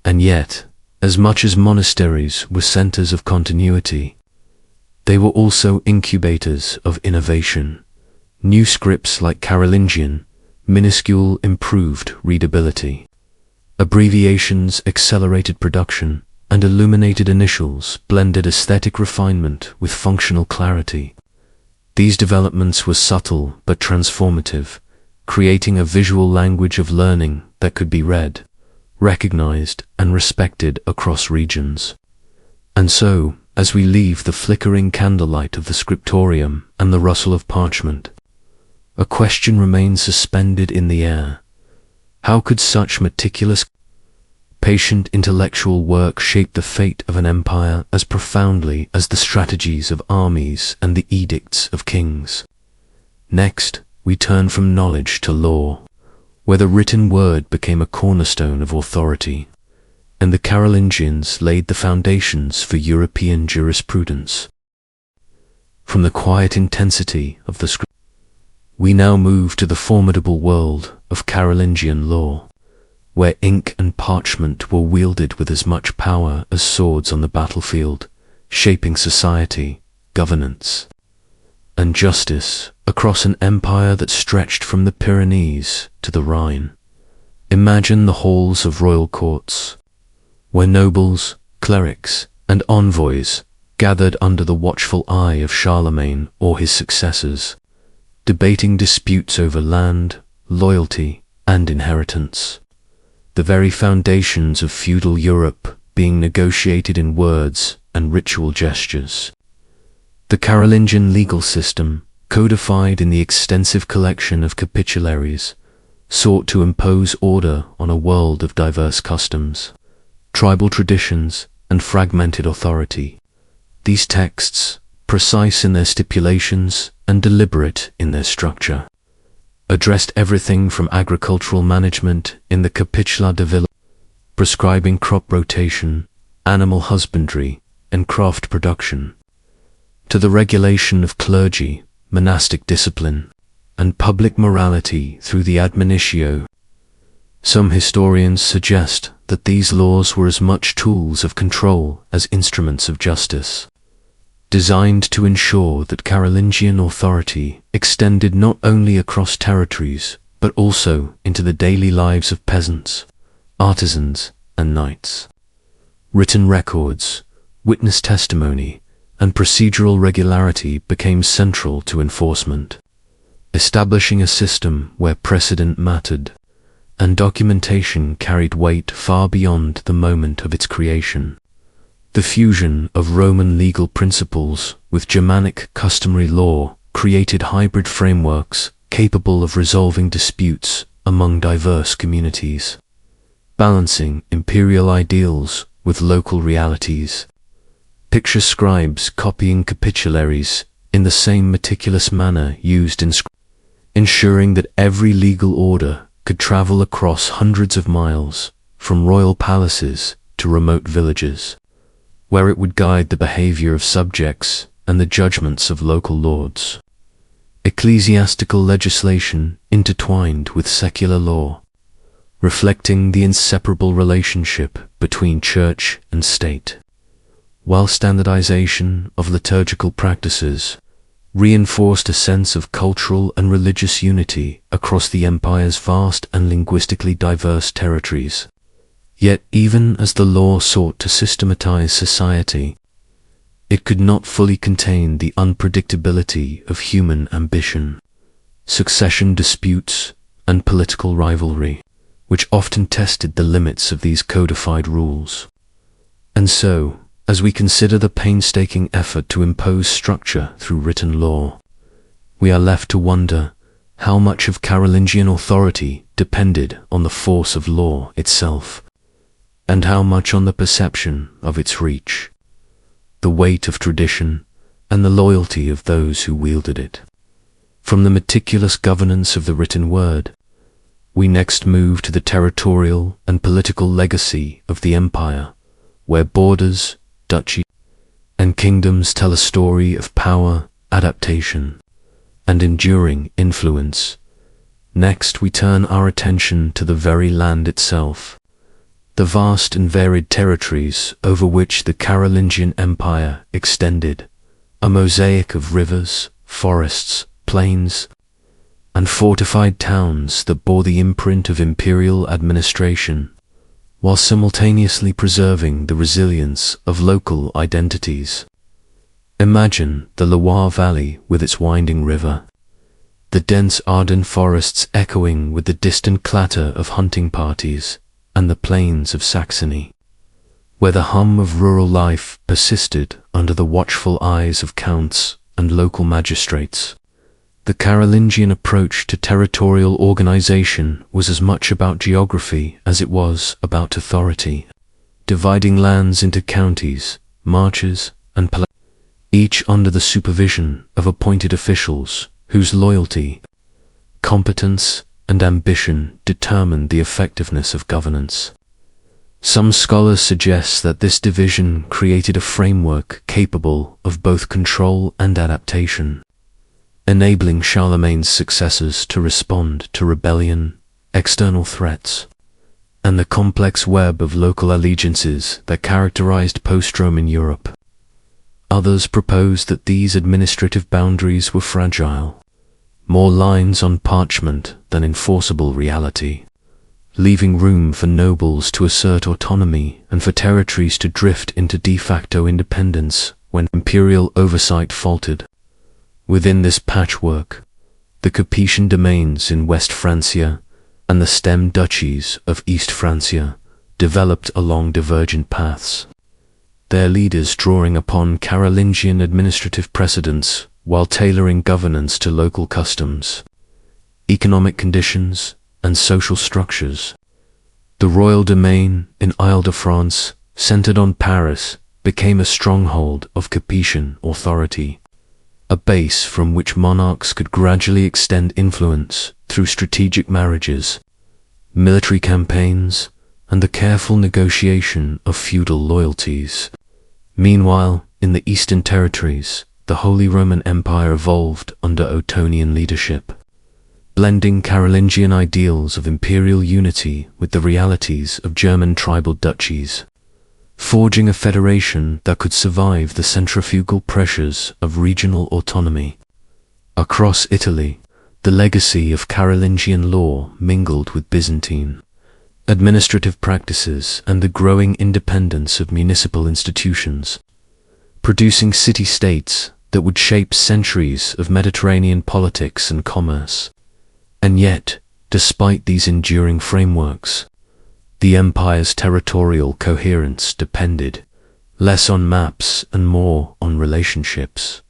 And yet, as much as monasteries were centers of continuity, they were also incubators of innovation. New scripts like Carolingian, minuscule improved readability. Abbreviations accelerated production, and illuminated initials blended aesthetic refinement with functional clarity. These developments were subtle but transformative, creating a visual language of learning that could be read, recognized, and respected across regions. And so, as we leave the flickering candlelight of the scriptorium and the rustle of parchment, a question remains suspended in the air. How could such meticulous, patient intellectual work shape the fate of an empire as profoundly as the strategies of armies and the edicts of kings? Next, we turn from knowledge to law, where the written word became a cornerstone of authority, and the Carolingians laid the foundations for European jurisprudence. From the quiet intensity of the script, we now move to the formidable world of Carolingian law, where ink and parchment were wielded with as much power as swords on the battlefield, shaping society, governance, and justice across an empire that stretched from the Pyrenees to the Rhine. Imagine the halls of royal courts, where nobles, clerics, and envoys gathered under the watchful eye of Charlemagne or his successors, debating disputes over land, loyalty, and inheritance. The very foundations of feudal Europe being negotiated in words and ritual gestures. The Carolingian legal system, codified in the extensive collection of capitularies, sought to impose order on a world of diverse customs, tribal traditions, and fragmented authority. These texts, precise in their stipulations and deliberate in their structure, addressed everything from agricultural management in the Capitula de Villa, prescribing crop rotation, animal husbandry, and craft production, to the regulation of clergy, monastic discipline, and public morality through the admonitio. Some historians suggest that these laws were as much tools of control as instruments of justice, designed to ensure that Carolingian authority extended not only across territories, but also into the daily lives of peasants, artisans, and knights. Written records, witness testimony, and procedural regularity became central to enforcement, establishing a system where precedent mattered, and documentation carried weight far beyond the moment of its creation. The fusion of Roman legal principles with Germanic customary law created hybrid frameworks capable of resolving disputes among diverse communities, balancing imperial ideals with local realities. Picture scribes copying capitularies in the same meticulous manner used in ensuring that every legal order could travel across hundreds of miles, from royal palaces to remote villages, where it would guide the behavior of subjects and the judgments of local lords. Ecclesiastical legislation intertwined with secular law, reflecting the inseparable relationship between church and state, while standardization of liturgical practices reinforced a sense of cultural and religious unity across the empire's vast and linguistically diverse territories. Yet even as the law sought to systematize society, it could not fully contain the unpredictability of human ambition, succession disputes, and political rivalry, which often tested the limits of these codified rules. And so, as we consider the painstaking effort to impose structure through written law, we are left to wonder how much of Carolingian authority depended on the force of law itself, and how much on the perception of its reach, the weight of tradition, and the loyalty of those who wielded it. From the meticulous governance of the written word, we next move to the territorial and political legacy of the empire, where borders, duchy, and kingdoms tell a story of power, adaptation, and enduring influence. Next, we turn our attention to the very land itself, the vast and varied territories over which the Carolingian Empire extended, a mosaic of rivers, forests, plains, and fortified towns that bore the imprint of imperial administration, while simultaneously preserving the resilience of local identities. Imagine the Loire Valley with its winding river, the dense Ardennes forests echoing with the distant clatter of hunting parties, and the plains of Saxony, where the hum of rural life persisted under the watchful eyes of counts and local magistrates. The Carolingian approach to territorial organization was as much about geography as it was about authority, dividing lands into counties, marches, and each under the supervision of appointed officials whose loyalty, competence, and ambition determined the effectiveness of governance. Some scholars suggest that this division created a framework capable of both control and adaptation, enabling Charlemagne's successors to respond to rebellion, external threats, and the complex web of local allegiances that characterized post-Roman Europe. Others propose that these administrative boundaries were fragile, more lines on parchment than enforceable reality, leaving room for nobles to assert autonomy and for territories to drift into de facto independence when imperial oversight faltered. Within this patchwork, the Capetian domains in West Francia and the stem duchies of East Francia developed along divergent paths, their leaders drawing upon Carolingian administrative precedents while tailoring governance to local customs, economic conditions, and social structures. The royal domain in Ile-de-France, centered on Paris, became a stronghold of Capetian authority, a base from which monarchs could gradually extend influence through strategic marriages, military campaigns, and the careful negotiation of feudal loyalties. Meanwhile, in the Eastern territories, the Holy Roman Empire evolved under Ottonian leadership, blending Carolingian ideals of imperial unity with the realities of German tribal duchies, forging a federation that could survive the centrifugal pressures of regional autonomy. Across Italy, the legacy of Carolingian law mingled with Byzantine administrative practices and the growing independence of municipal institutions, producing city-states that would shape centuries of Mediterranean politics and commerce. And yet, despite these enduring frameworks, the empire's territorial coherence depended less on maps and more on relationships,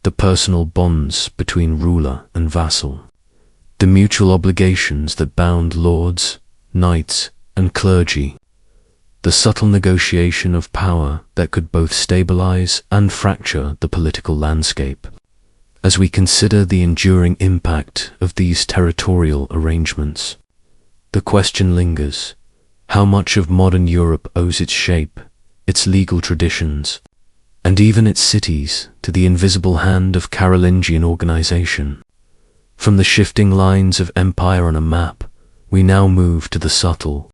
the personal bonds between ruler and vassal, the mutual obligations that bound lords, knights, and clergy, the subtle negotiation of power that could both stabilize and fracture the political landscape. As we consider the enduring impact of these territorial arrangements, the question lingers: how much of modern Europe owes its shape, its legal traditions, and even its cities to the invisible hand of Carolingian organization. From the shifting lines of empire on a map, we now move to the subtle,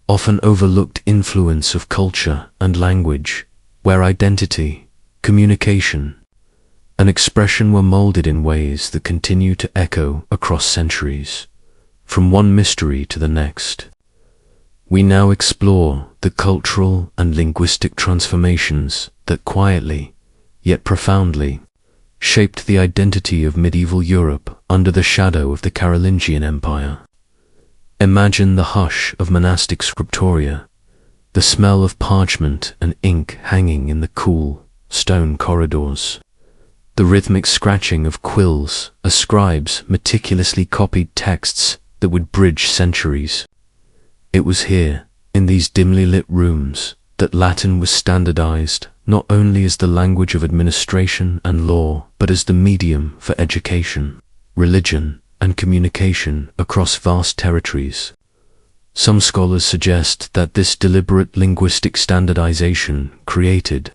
often overlooked influence of culture and language, where identity, communication, and expression were molded in ways that continue to echo across centuries, from one mystery to the next. We now explore the cultural and linguistic transformations that quietly, yet profoundly, shaped the identity of medieval Europe under the shadow of the Carolingian Empire. Imagine the hush of monastic scriptoria, the smell of parchment and ink hanging in the cool, stone corridors, the rhythmic scratching of quills as scribes meticulously copied texts that would bridge centuries. It was here, in these dimly lit rooms, that Latin was standardized not only as the language of administration and law, but as the medium for education, religion, and communication across vast territories. Some scholars suggest that this deliberate linguistic standardization created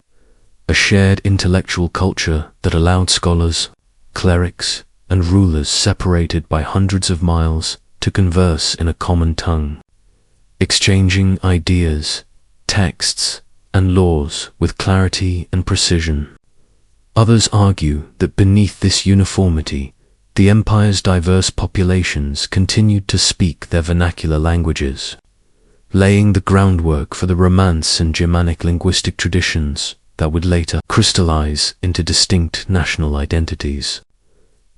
a shared intellectual culture that allowed scholars, clerics, and rulers separated by hundreds of miles to converse in a common tongue, exchanging ideas, texts, and laws with clarity and precision. Others argue that beneath this uniformity, the empire's diverse populations continued to speak their vernacular languages, laying the groundwork for the Romance and Germanic linguistic traditions that would later crystallize into distinct national identities.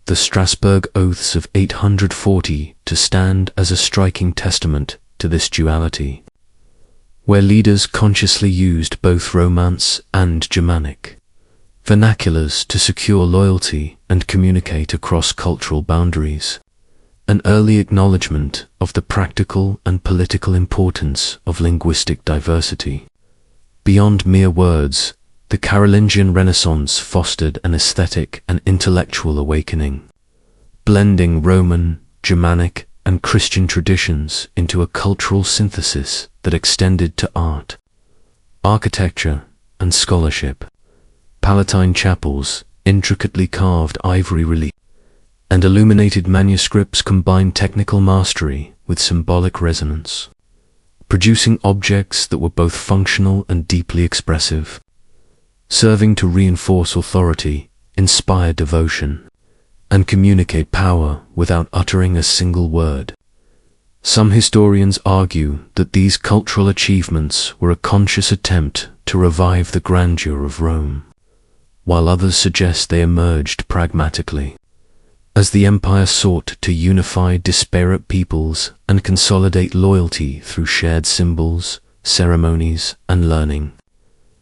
The Strasbourg Oaths of 840 to stand as a striking testament to this duality, where leaders consciously used both Romance and Germanic vernaculars to secure loyalty and communicate across cultural boundaries, an early acknowledgement of the practical and political importance of linguistic diversity. Beyond mere words, the Carolingian Renaissance fostered an aesthetic and intellectual awakening, blending Roman, Germanic, and Christian traditions into a cultural synthesis that extended to art, architecture, and scholarship. Palatine chapels, intricately carved ivory relief, and illuminated manuscripts combined technical mastery with symbolic resonance, producing objects that were both functional and deeply expressive, serving to reinforce authority, inspire devotion, and communicate power without uttering a single word. Some historians argue that these cultural achievements were a conscious attempt to revive the grandeur of Rome, while others suggest they emerged pragmatically, as the empire sought to unify disparate peoples and consolidate loyalty through shared symbols, ceremonies, and learning.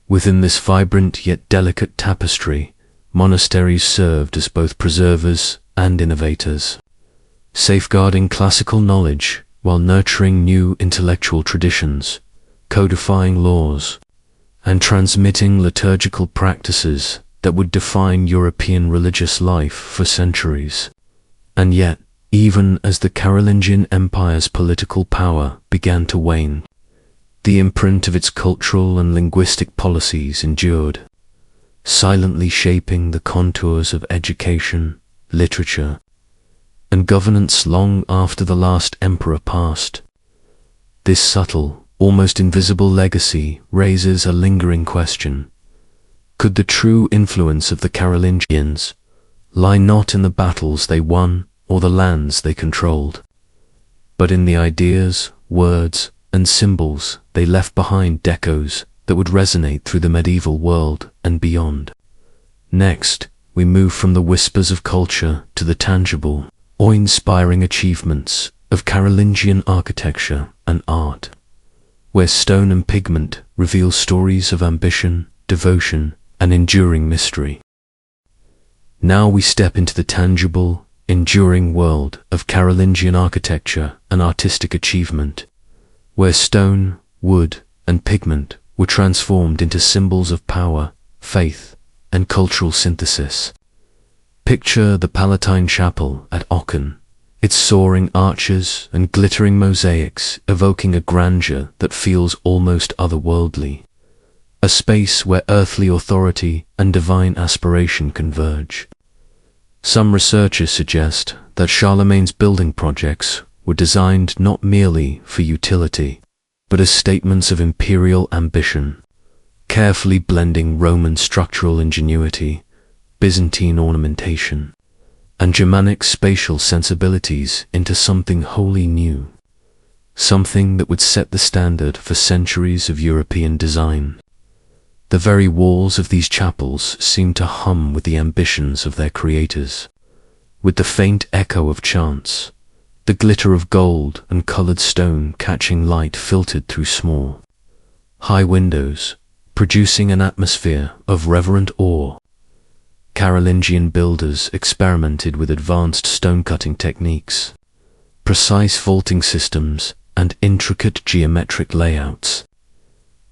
Within this vibrant yet delicate tapestry, monasteries served as both preservers and innovators, safeguarding classical knowledge while nurturing new intellectual traditions, codifying laws, and transmitting liturgical practices that would define European religious life for centuries. And yet, even as the Carolingian Empire's political power began to wane, the imprint of its cultural and linguistic policies endured, silently shaping the contours of education, literature, and governance long after the last emperor passed. This subtle, almost invisible legacy raises a lingering question. Could the true influence of the Carolingians lie not in the battles they won or the lands they controlled, but in the ideas, words, and symbols they left behind, decos that would resonate through the medieval world and beyond? Next, we move from the whispers of culture to the tangible, awe-inspiring achievements of Carolingian architecture and art, where stone and pigment reveal stories of ambition, devotion, and enduring mystery. Now we step into the tangible, enduring world of Carolingian architecture and artistic achievement, where stone, wood, and pigment were transformed into symbols of power, faith, and cultural synthesis. Picture the Palatine Chapel at Aachen, its soaring arches and glittering mosaics evoking a grandeur that feels almost otherworldly. a space where earthly authority and divine aspiration converge. Some researchers suggest that Charlemagne's building projects were designed not merely for utility, but as statements of imperial ambition, carefully blending Roman structural ingenuity, Byzantine ornamentation, and Germanic spatial sensibilities into something wholly new, something that would set the standard for centuries of European design. The very walls of these chapels seem to hum with the ambitions of their creators, with the faint echo of chants, the glitter of gold and colored stone catching light filtered through small, high windows, producing an atmosphere of reverent awe. Carolingian builders experimented with advanced stone-cutting techniques, precise vaulting systems, and intricate geometric layouts,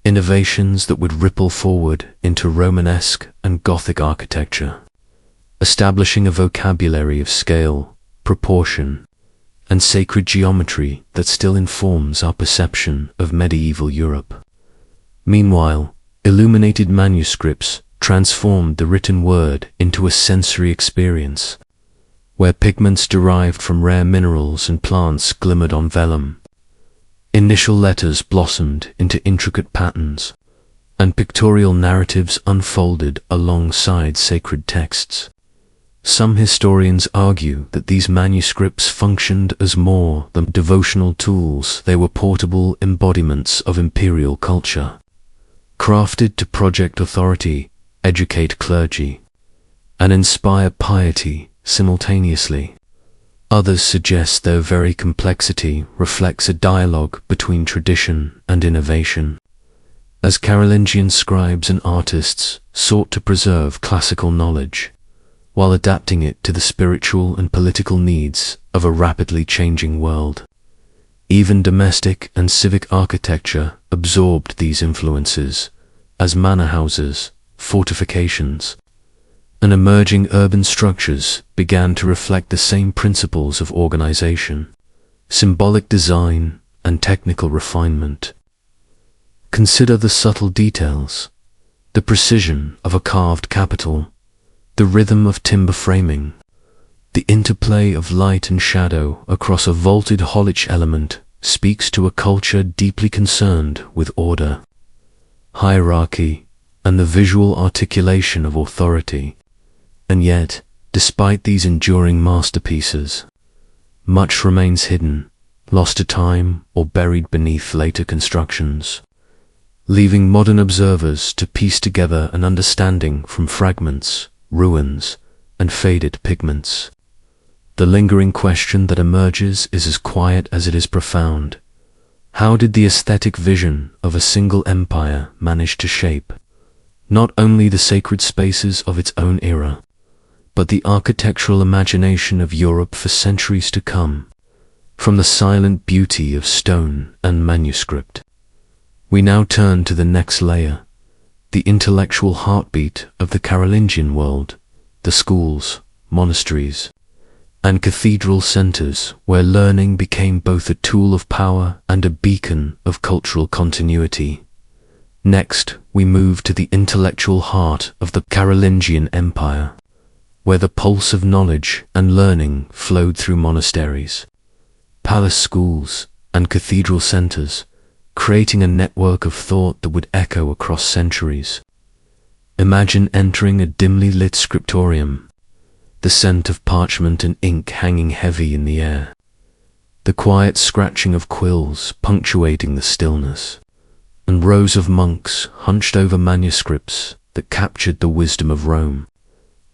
innovations that would ripple forward into Romanesque and Gothic architecture, establishing a vocabulary of scale, proportion, and sacred geometry that still informs our perception of medieval Europe. Meanwhile, illuminated manuscripts transformed the written word into a sensory experience, where pigments derived from rare minerals and plants glimmered on vellum. Initial letters blossomed into intricate patterns, and pictorial narratives unfolded alongside sacred texts. Some historians argue that these manuscripts functioned as more than devotional tools. They were portable embodiments of imperial culture, crafted to project authority, educate clergy, and inspire piety simultaneously. Others suggest their very complexity reflects a dialogue between tradition and innovation, as Carolingian scribes and artists sought to preserve classical knowledge, while adapting it to the spiritual and political needs of a rapidly changing world. Even domestic and civic architecture absorbed these influences, as manor houses, fortifications, and emerging urban structures began to reflect the same principles of organization, symbolic design, and technical refinement. Consider the subtle details, the precision of a carved capital, the rhythm of timber framing, the interplay of light and shadow across a vaulted Holich element speaks to a culture deeply concerned with order, hierarchy, and the visual articulation of authority. And yet, despite these enduring masterpieces, much remains hidden, lost to time, or buried beneath later constructions, leaving modern observers to piece together an understanding from fragments, ruins, and faded pigments. The lingering question that emerges is as quiet as it is profound. How did the aesthetic vision of a single empire manage to shape not only the sacred spaces of its own era, but the architectural imagination of Europe for centuries to come, from the silent beauty of stone and manuscript? We now turn to the next layer, the intellectual heartbeat of the Carolingian world, the schools, monasteries, and cathedral centers where learning became both a tool of power and a beacon of cultural continuity. Next, we move to the intellectual heart of the Carolingian Empire, where the pulse of knowledge and learning flowed through monasteries, palace schools, and cathedral centers, creating a network of thought that would echo across centuries. Imagine entering a dimly lit scriptorium, the scent of parchment and ink hanging heavy in the air, the quiet scratching of quills punctuating the stillness, and rows of monks hunched over manuscripts that captured the wisdom of Rome,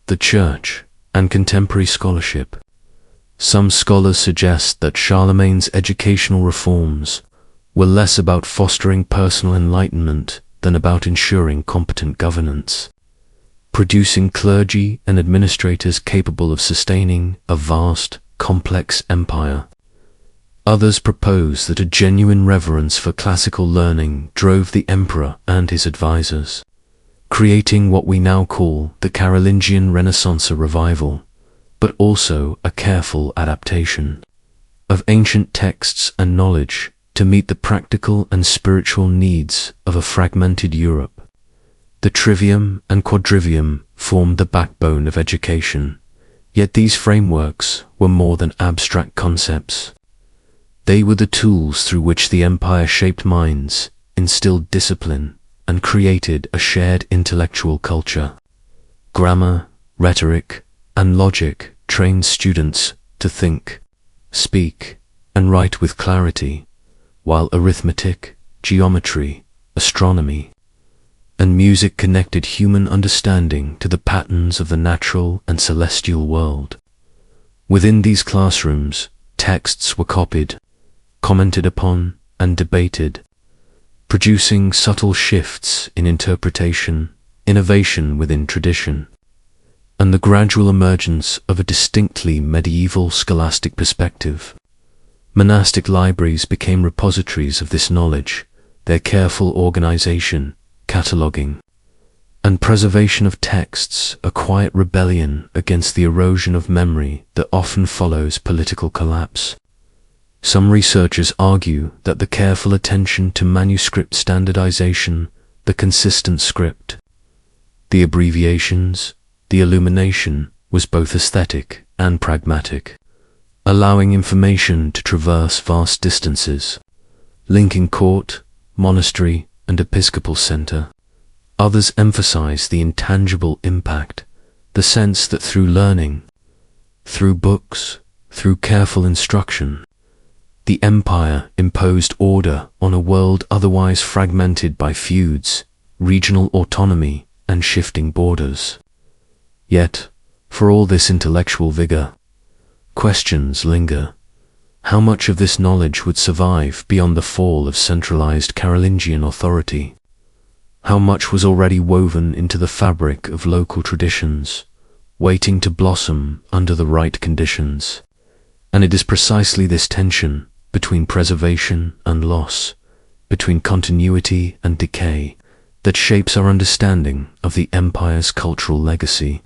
the Church, and contemporary scholarship. Some scholars suggest that Charlemagne's educational reforms were less about fostering personal enlightenment than about ensuring competent governance, producing clergy and administrators capable of sustaining a vast, complex empire. Others propose that a genuine reverence for classical learning drove the emperor and his advisors, creating what we now call the Carolingian Renaissance revival, but also a careful adaptation of ancient texts and knowledge to meet the practical and spiritual needs of a fragmented Europe. The trivium and quadrivium formed the backbone of education, yet these frameworks were more than abstract concepts. They were the tools through which the empire shaped minds, instilled discipline, and created a shared intellectual culture. Grammar, rhetoric, and logic trained students to think, speak, and write with clarity, while arithmetic, geometry, astronomy, and music connected human understanding to the patterns of the natural and celestial world. Within these classrooms, texts were copied, commented upon, and debated, producing subtle shifts in interpretation, innovation within tradition, and the gradual emergence of a distinctly medieval scholastic perspective. Monastic libraries became repositories of this knowledge, their careful organization, cataloguing, and preservation of texts a quiet rebellion against the erosion of memory that often follows political collapse. Some researchers argue that the careful attention to manuscript standardization, the consistent script, the abbreviations, the illumination was both aesthetic and pragmatic, allowing information to traverse vast distances, linking court, monastery, and episcopal center. Others emphasize the intangible impact, the sense that through learning, through books, through careful instruction, the empire imposed order on a world otherwise fragmented by feuds, regional autonomy, and shifting borders. Yet, for all this intellectual vigor, questions linger. How much of this knowledge would survive beyond the fall of centralized Carolingian authority? How much was already woven into the fabric of local traditions, waiting to blossom under the right conditions? And it is precisely this tension between preservation and loss, between continuity and decay, that shapes our understanding of the empire's cultural legacy.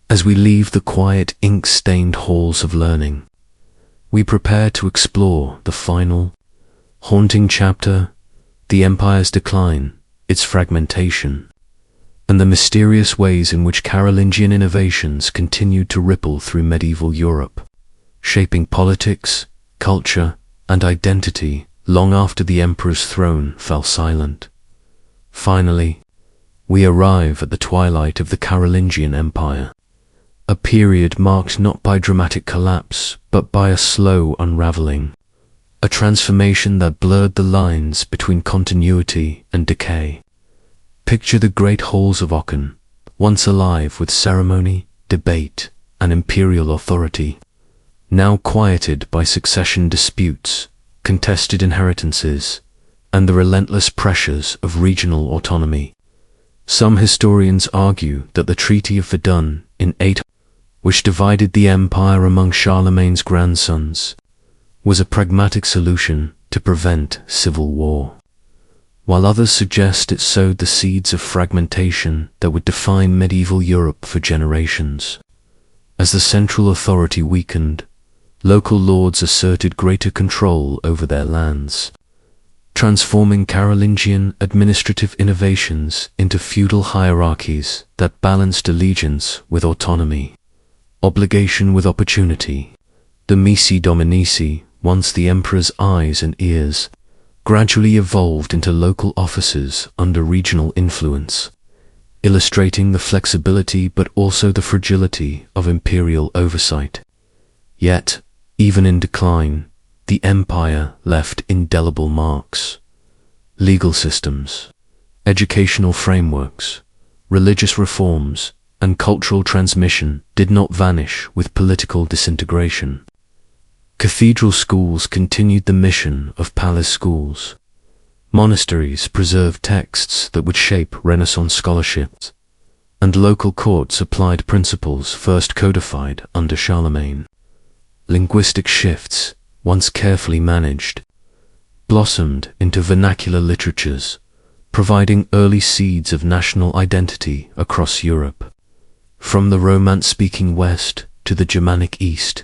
As we leave the quiet, ink-stained halls of learning, we prepare to explore the final, haunting chapter, the empire's decline, its fragmentation, and the mysterious ways in which Carolingian innovations continued to ripple through medieval Europe, shaping politics, culture, and identity long after the emperor's throne fell silent. Finally, we arrive at the twilight of the Carolingian Empire, a period marked not by dramatic collapse, but by a slow unraveling, a transformation that blurred the lines between continuity and decay. Picture the great halls of Aachen, once alive with ceremony, debate, and imperial authority, now quieted by succession disputes, contested inheritances, and the relentless pressures of regional autonomy. Some historians argue that the Treaty of Verdun in 800, which divided the empire among Charlemagne's grandsons, was a pragmatic solution to prevent civil war, while others suggest it sowed the seeds of fragmentation that would define medieval Europe for generations. As the central authority weakened, local lords asserted greater control over their lands, transforming Carolingian administrative innovations into feudal hierarchies that balanced allegiance with autonomy, obligation with opportunity. The missi dominici, once the emperor's eyes and ears, gradually evolved into local offices under regional influence, illustrating the flexibility but also the fragility of imperial oversight. Yet, even in decline, the empire left indelible marks. Legal systems, educational frameworks, religious reforms, and cultural transmission did not vanish with political disintegration. Cathedral schools continued the mission of palace schools. Monasteries preserved texts that would shape Renaissance scholarships, and local courts applied principles first codified under Charlemagne. Linguistic shifts, once carefully managed, blossomed into vernacular literatures, providing early seeds of national identity across Europe. From the Romance-speaking West to the Germanic East,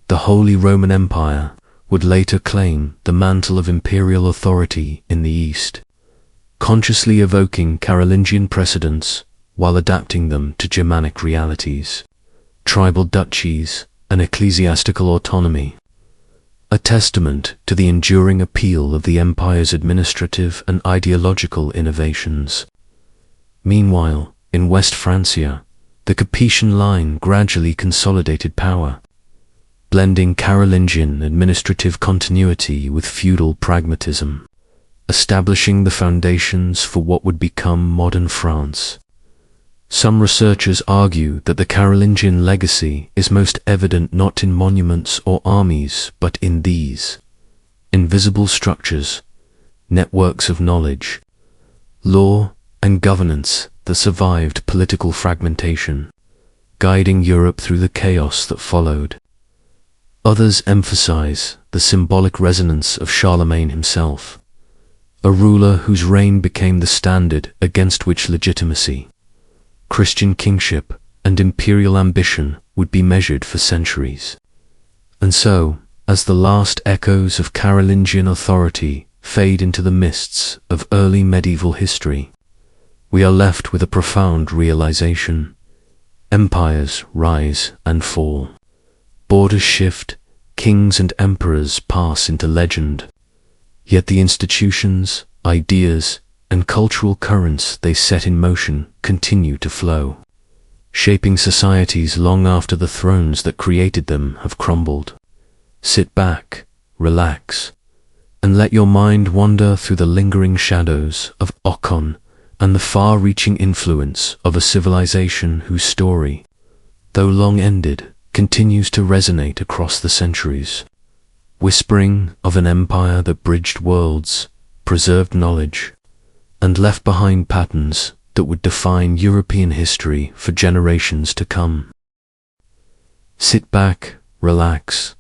the Holy Roman Empire would later claim the mantle of imperial authority in the East. consciously evoking Carolingian precedents while adapting them to Germanic realities, tribal duchies, and ecclesiastical autonomy, a testament to the enduring appeal of the empire's administrative and ideological innovations. Meanwhile, in West Francia, the Capetian line gradually consolidated power, blending Carolingian administrative continuity with feudal pragmatism, establishing the foundations for what would become modern France. Some researchers argue that the Carolingian legacy is most evident not in monuments or armies, but in these invisible structures, networks of knowledge, law, and governance that survived political fragmentation, guiding Europe through the chaos that followed. Others emphasize the symbolic resonance of Charlemagne himself, a ruler whose reign became the standard against which legitimacy, Christian kingship, and imperial ambition would be measured for centuries. And so, as the last echoes of Carolingian authority fade into the mists of early medieval history, we are left with a profound realization. Empires rise and fall. Borders shift, kings and emperors pass into legend. Yet the institutions, ideas, and cultural currents they set in motion continue to flow, shaping societies long after the thrones that created them have crumbled. Sit back, relax, and let your mind wander through the lingering shadows of Ocon and the far-reaching influence of a civilization whose story, though long ended, continues to resonate across the centuries, whispering of an empire that bridged worlds, preserved knowledge, and left behind patterns that would define European history for generations to come. Sit back, relax,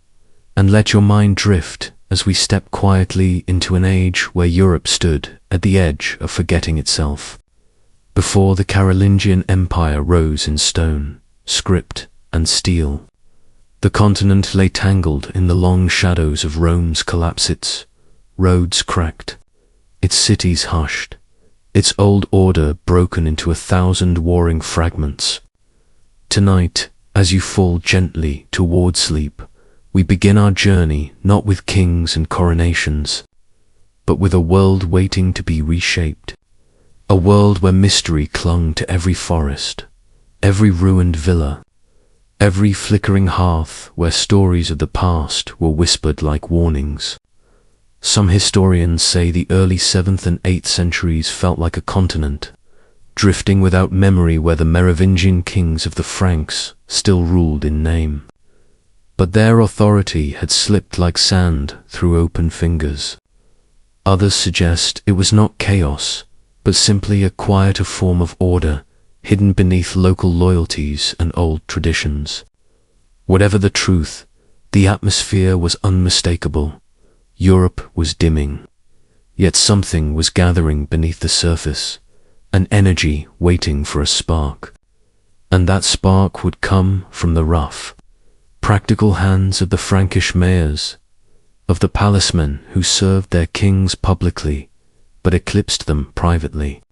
and let your mind drift as we step quietly into an age where Europe stood at the edge of forgetting itself. Before the Carolingian Empire rose in stone, script, and steel, the continent lay tangled in the long shadows of Rome's collapse. Its roads cracked, its cities hushed, its old order broken into 1,000 warring fragments. Tonight, as you fall gently toward sleep, we begin our journey not with kings and coronations, but with a world waiting to be reshaped. A world where mystery clung to every forest, every ruined villa, every flickering hearth, where stories of the past were whispered like warnings. Some historians say the early 7th and 8th centuries felt like a continent, drifting without memory where the Merovingian kings of the Franks still ruled in name. But their authority had slipped like sand through open fingers. Others suggest it was not chaos, but simply a quieter form of order, hidden beneath local loyalties and old traditions. Whatever the truth, the atmosphere was unmistakable. Europe was dimming, yet something was gathering beneath the surface, an energy waiting for a spark. And that spark would come from the rough, practical hands of the Frankish mayors, of the palacemen who served their kings publicly, but eclipsed them privately.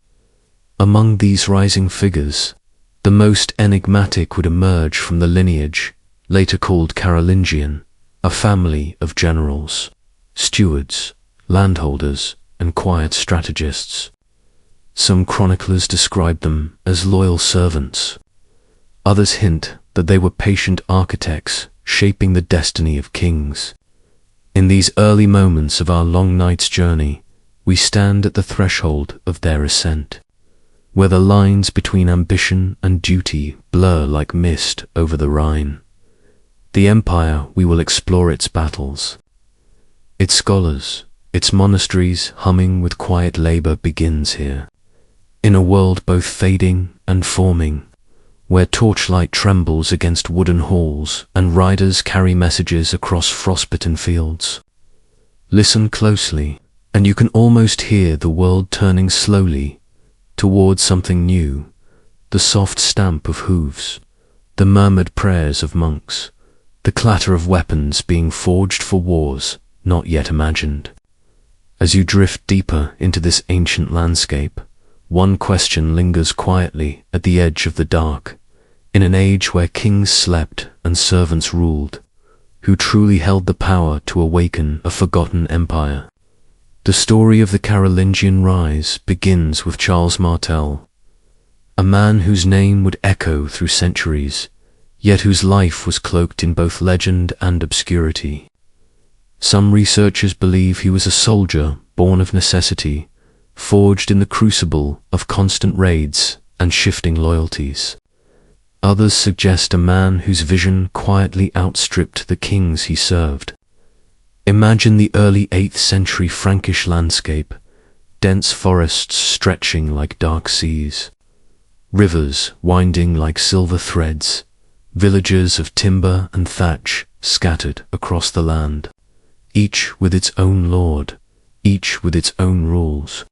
Among these rising figures, the most enigmatic would emerge from the lineage, later called Carolingian, a family of generals, stewards, landholders, and quiet strategists. Some chroniclers describe them as loyal servants. Others hint that they were patient architects shaping the destiny of kings. In these early moments of our long night's journey, we stand at the threshold of their ascent, where the lines between ambition and duty blur like mist over the Rhine. The empire, we will explore its battles, its scholars, its monasteries humming with quiet labor begins here, in a world both fading and forming, where torchlight trembles against wooden halls and riders carry messages across frostbitten fields. Listen closely, and you can almost hear the world turning slowly towards something new, the soft stamp of hooves, the murmured prayers of monks, the clatter of weapons being forged for wars not yet imagined. As you drift deeper into this ancient landscape, one question lingers quietly at the edge of the dark. In an age where kings slept and servants ruled, who truly held the power to awaken a forgotten empire? The story of the Carolingian rise begins with Charles Martel, a man whose name would echo through centuries, yet whose life was cloaked in both legend and obscurity. Some researchers believe he was a soldier born of necessity, forged in the crucible of constant raids and shifting loyalties. Others suggest a man whose vision quietly outstripped the kings he served. Imagine the early 8th century Frankish landscape, dense forests stretching like dark seas, rivers winding like silver threads, villages of timber and thatch scattered across the land, each with its own lord, each with its own rules.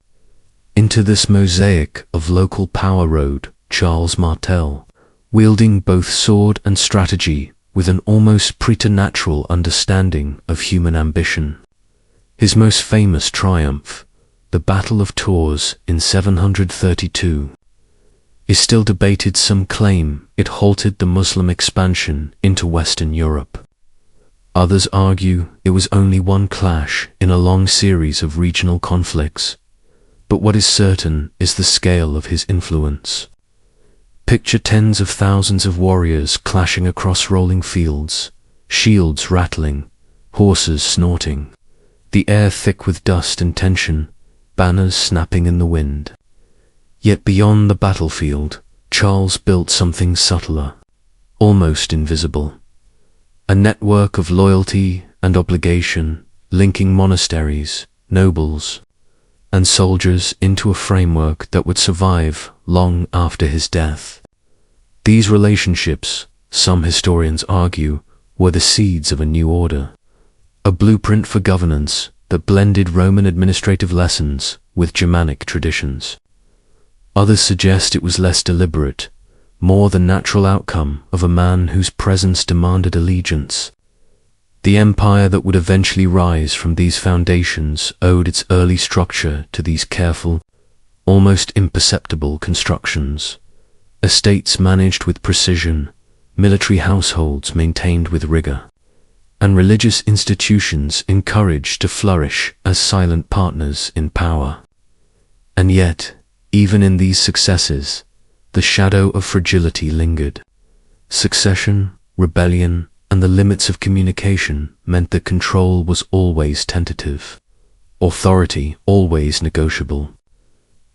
Into this mosaic of local power rode Charles Martel, wielding both sword and strategy with an almost preternatural understanding of human ambition. His most famous triumph, the Battle of Tours in 732, is still debated. Some claim it halted the Muslim expansion into Western Europe. Others argue it was only one clash in a long series of regional conflicts. But what is certain is the scale of his influence. Picture tens of thousands of warriors clashing across rolling fields, shields rattling, horses snorting, the air thick with dust and tension, banners snapping in the wind. Yet beyond the battlefield, Charles built something subtler, almost invisible. A network of loyalty and obligation, linking monasteries, nobles, and soldiers into a framework that would survive long after his death. These relationships, some historians argue, were the seeds of a new order, a blueprint for governance that blended Roman administrative lessons with Germanic traditions. Others suggest it was less deliberate, more the natural outcome of a man whose presence demanded allegiance. The empire that would eventually rise from these foundations owed its early structure to these careful, almost imperceptible constructions. Estates managed with precision, military households maintained with rigor, and religious institutions encouraged to flourish as silent partners in power. And yet, even in these successes, the shadow of fragility lingered. Succession, rebellion, and the limits of communication meant that control was always tentative, authority always negotiable.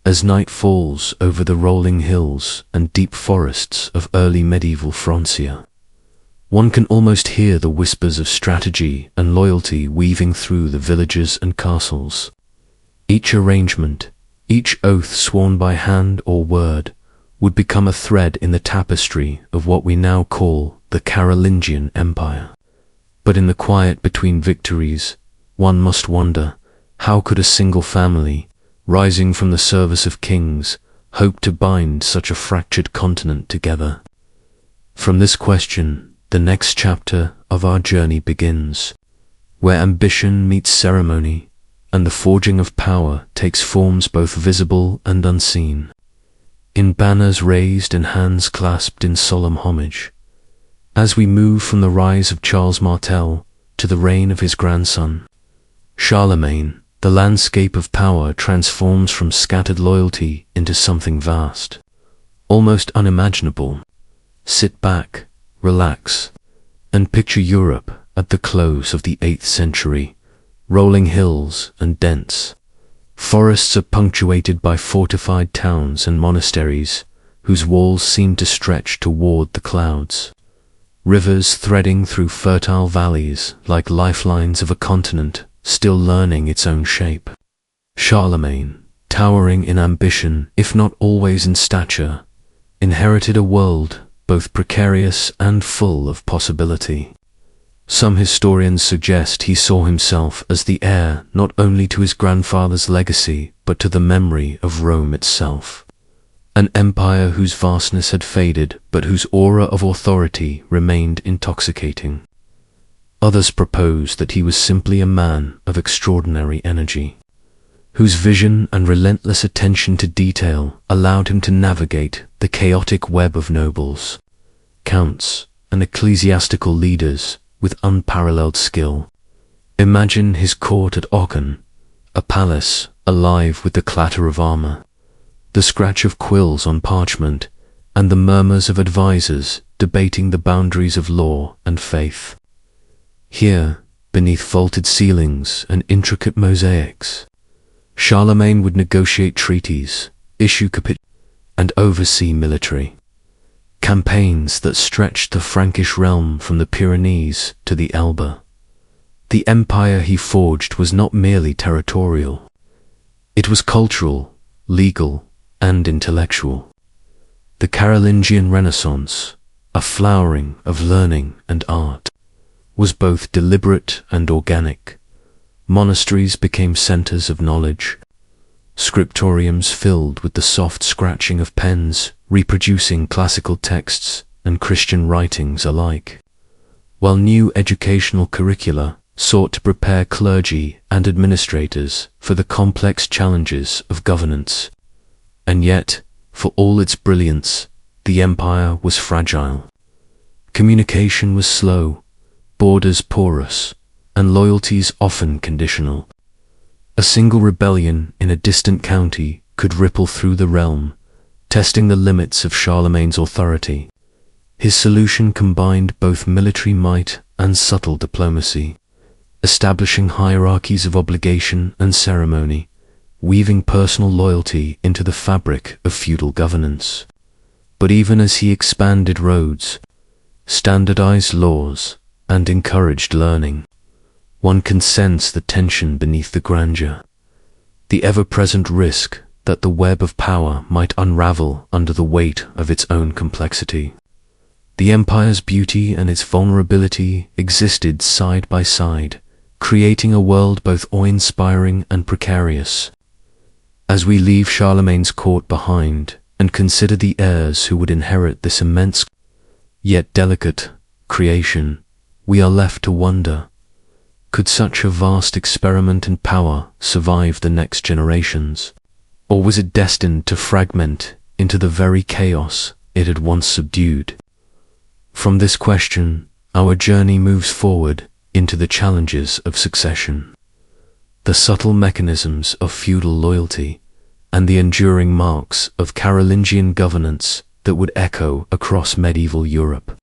As night falls over the rolling hills and deep forests of early medieval Francia, one can almost hear the whispers of strategy and loyalty weaving through the villages and castles. Each arrangement, each oath sworn by hand or word, would become a thread in the tapestry of what we now call the Carolingian Empire. But in the quiet between victories, one must wonder, how could a single family, rising from the service of kings, hope to bind such a fractured continent together? From this question, the next chapter of our journey begins, where ambition meets ceremony, and the forging of power takes forms both visible and unseen. In banners raised and hands clasped in solemn homage, as we move from the rise of Charles Martel to the reign of his grandson, Charlemagne, the landscape of power transforms from scattered loyalty into something vast, almost unimaginable. Sit back, relax, and picture Europe at the close of the 8th century, rolling hills and dense. Forests are punctuated by fortified towns and monasteries, whose walls seem to stretch toward the clouds. Rivers threading through fertile valleys like lifelines of a continent still learning its own shape. Charlemagne, towering in ambition, if not always in stature, inherited a world both precarious and full of possibility. Some historians suggest he saw himself as the heir not only to his grandfather's legacy but to the memory of Rome itself, an empire whose vastness had faded but whose aura of authority remained intoxicating. Others propose that he was simply a man of extraordinary energy, whose vision and relentless attention to detail allowed him to navigate the chaotic web of nobles, counts, and ecclesiastical leaders with unparalleled skill. Imagine his court at Aachen, a palace alive with the clatter of armor, the scratch of quills on parchment, and the murmurs of advisors debating the boundaries of law and faith. Here, beneath vaulted ceilings and intricate mosaics, Charlemagne would negotiate treaties, issue capitulations, and oversee military campaigns that stretched the Frankish realm from the Pyrenees to the Elbe. The empire he forged was not merely territorial. It was cultural, legal, and intellectual. The Carolingian Renaissance, a flowering of learning and art, was both deliberate and organic. Monasteries became centers of knowledge, scriptoriums filled with the soft scratching of pens, reproducing classical texts and Christian writings alike, while new educational curricula sought to prepare clergy and administrators for the complex challenges of governance. And yet, for all its brilliance, the empire was fragile. Communication was slow, borders porous, and loyalties often conditional. A single rebellion in a distant county could ripple through the realm, testing the limits of Charlemagne's authority. His solution combined both military might and subtle diplomacy, establishing hierarchies of obligation and ceremony, weaving personal loyalty into the fabric of feudal governance. But even as he expanded roads, standardized laws, and encouraged learning, one can sense the tension beneath the grandeur, the ever-present risk that the web of power might unravel under the weight of its own complexity. The empire's beauty and its vulnerability existed side by side, creating a world both awe-inspiring and precarious. As we leave Charlemagne's court behind and consider the heirs who would inherit this immense, yet delicate, creation, we are left to wonder, could such a vast experiment in power survive the next generations? Or was it destined to fragment into the very chaos it had once subdued? From this question, our journey moves forward into the challenges of succession, the subtle mechanisms of feudal loyalty, and the enduring marks of Carolingian governance that would echo across medieval Europe.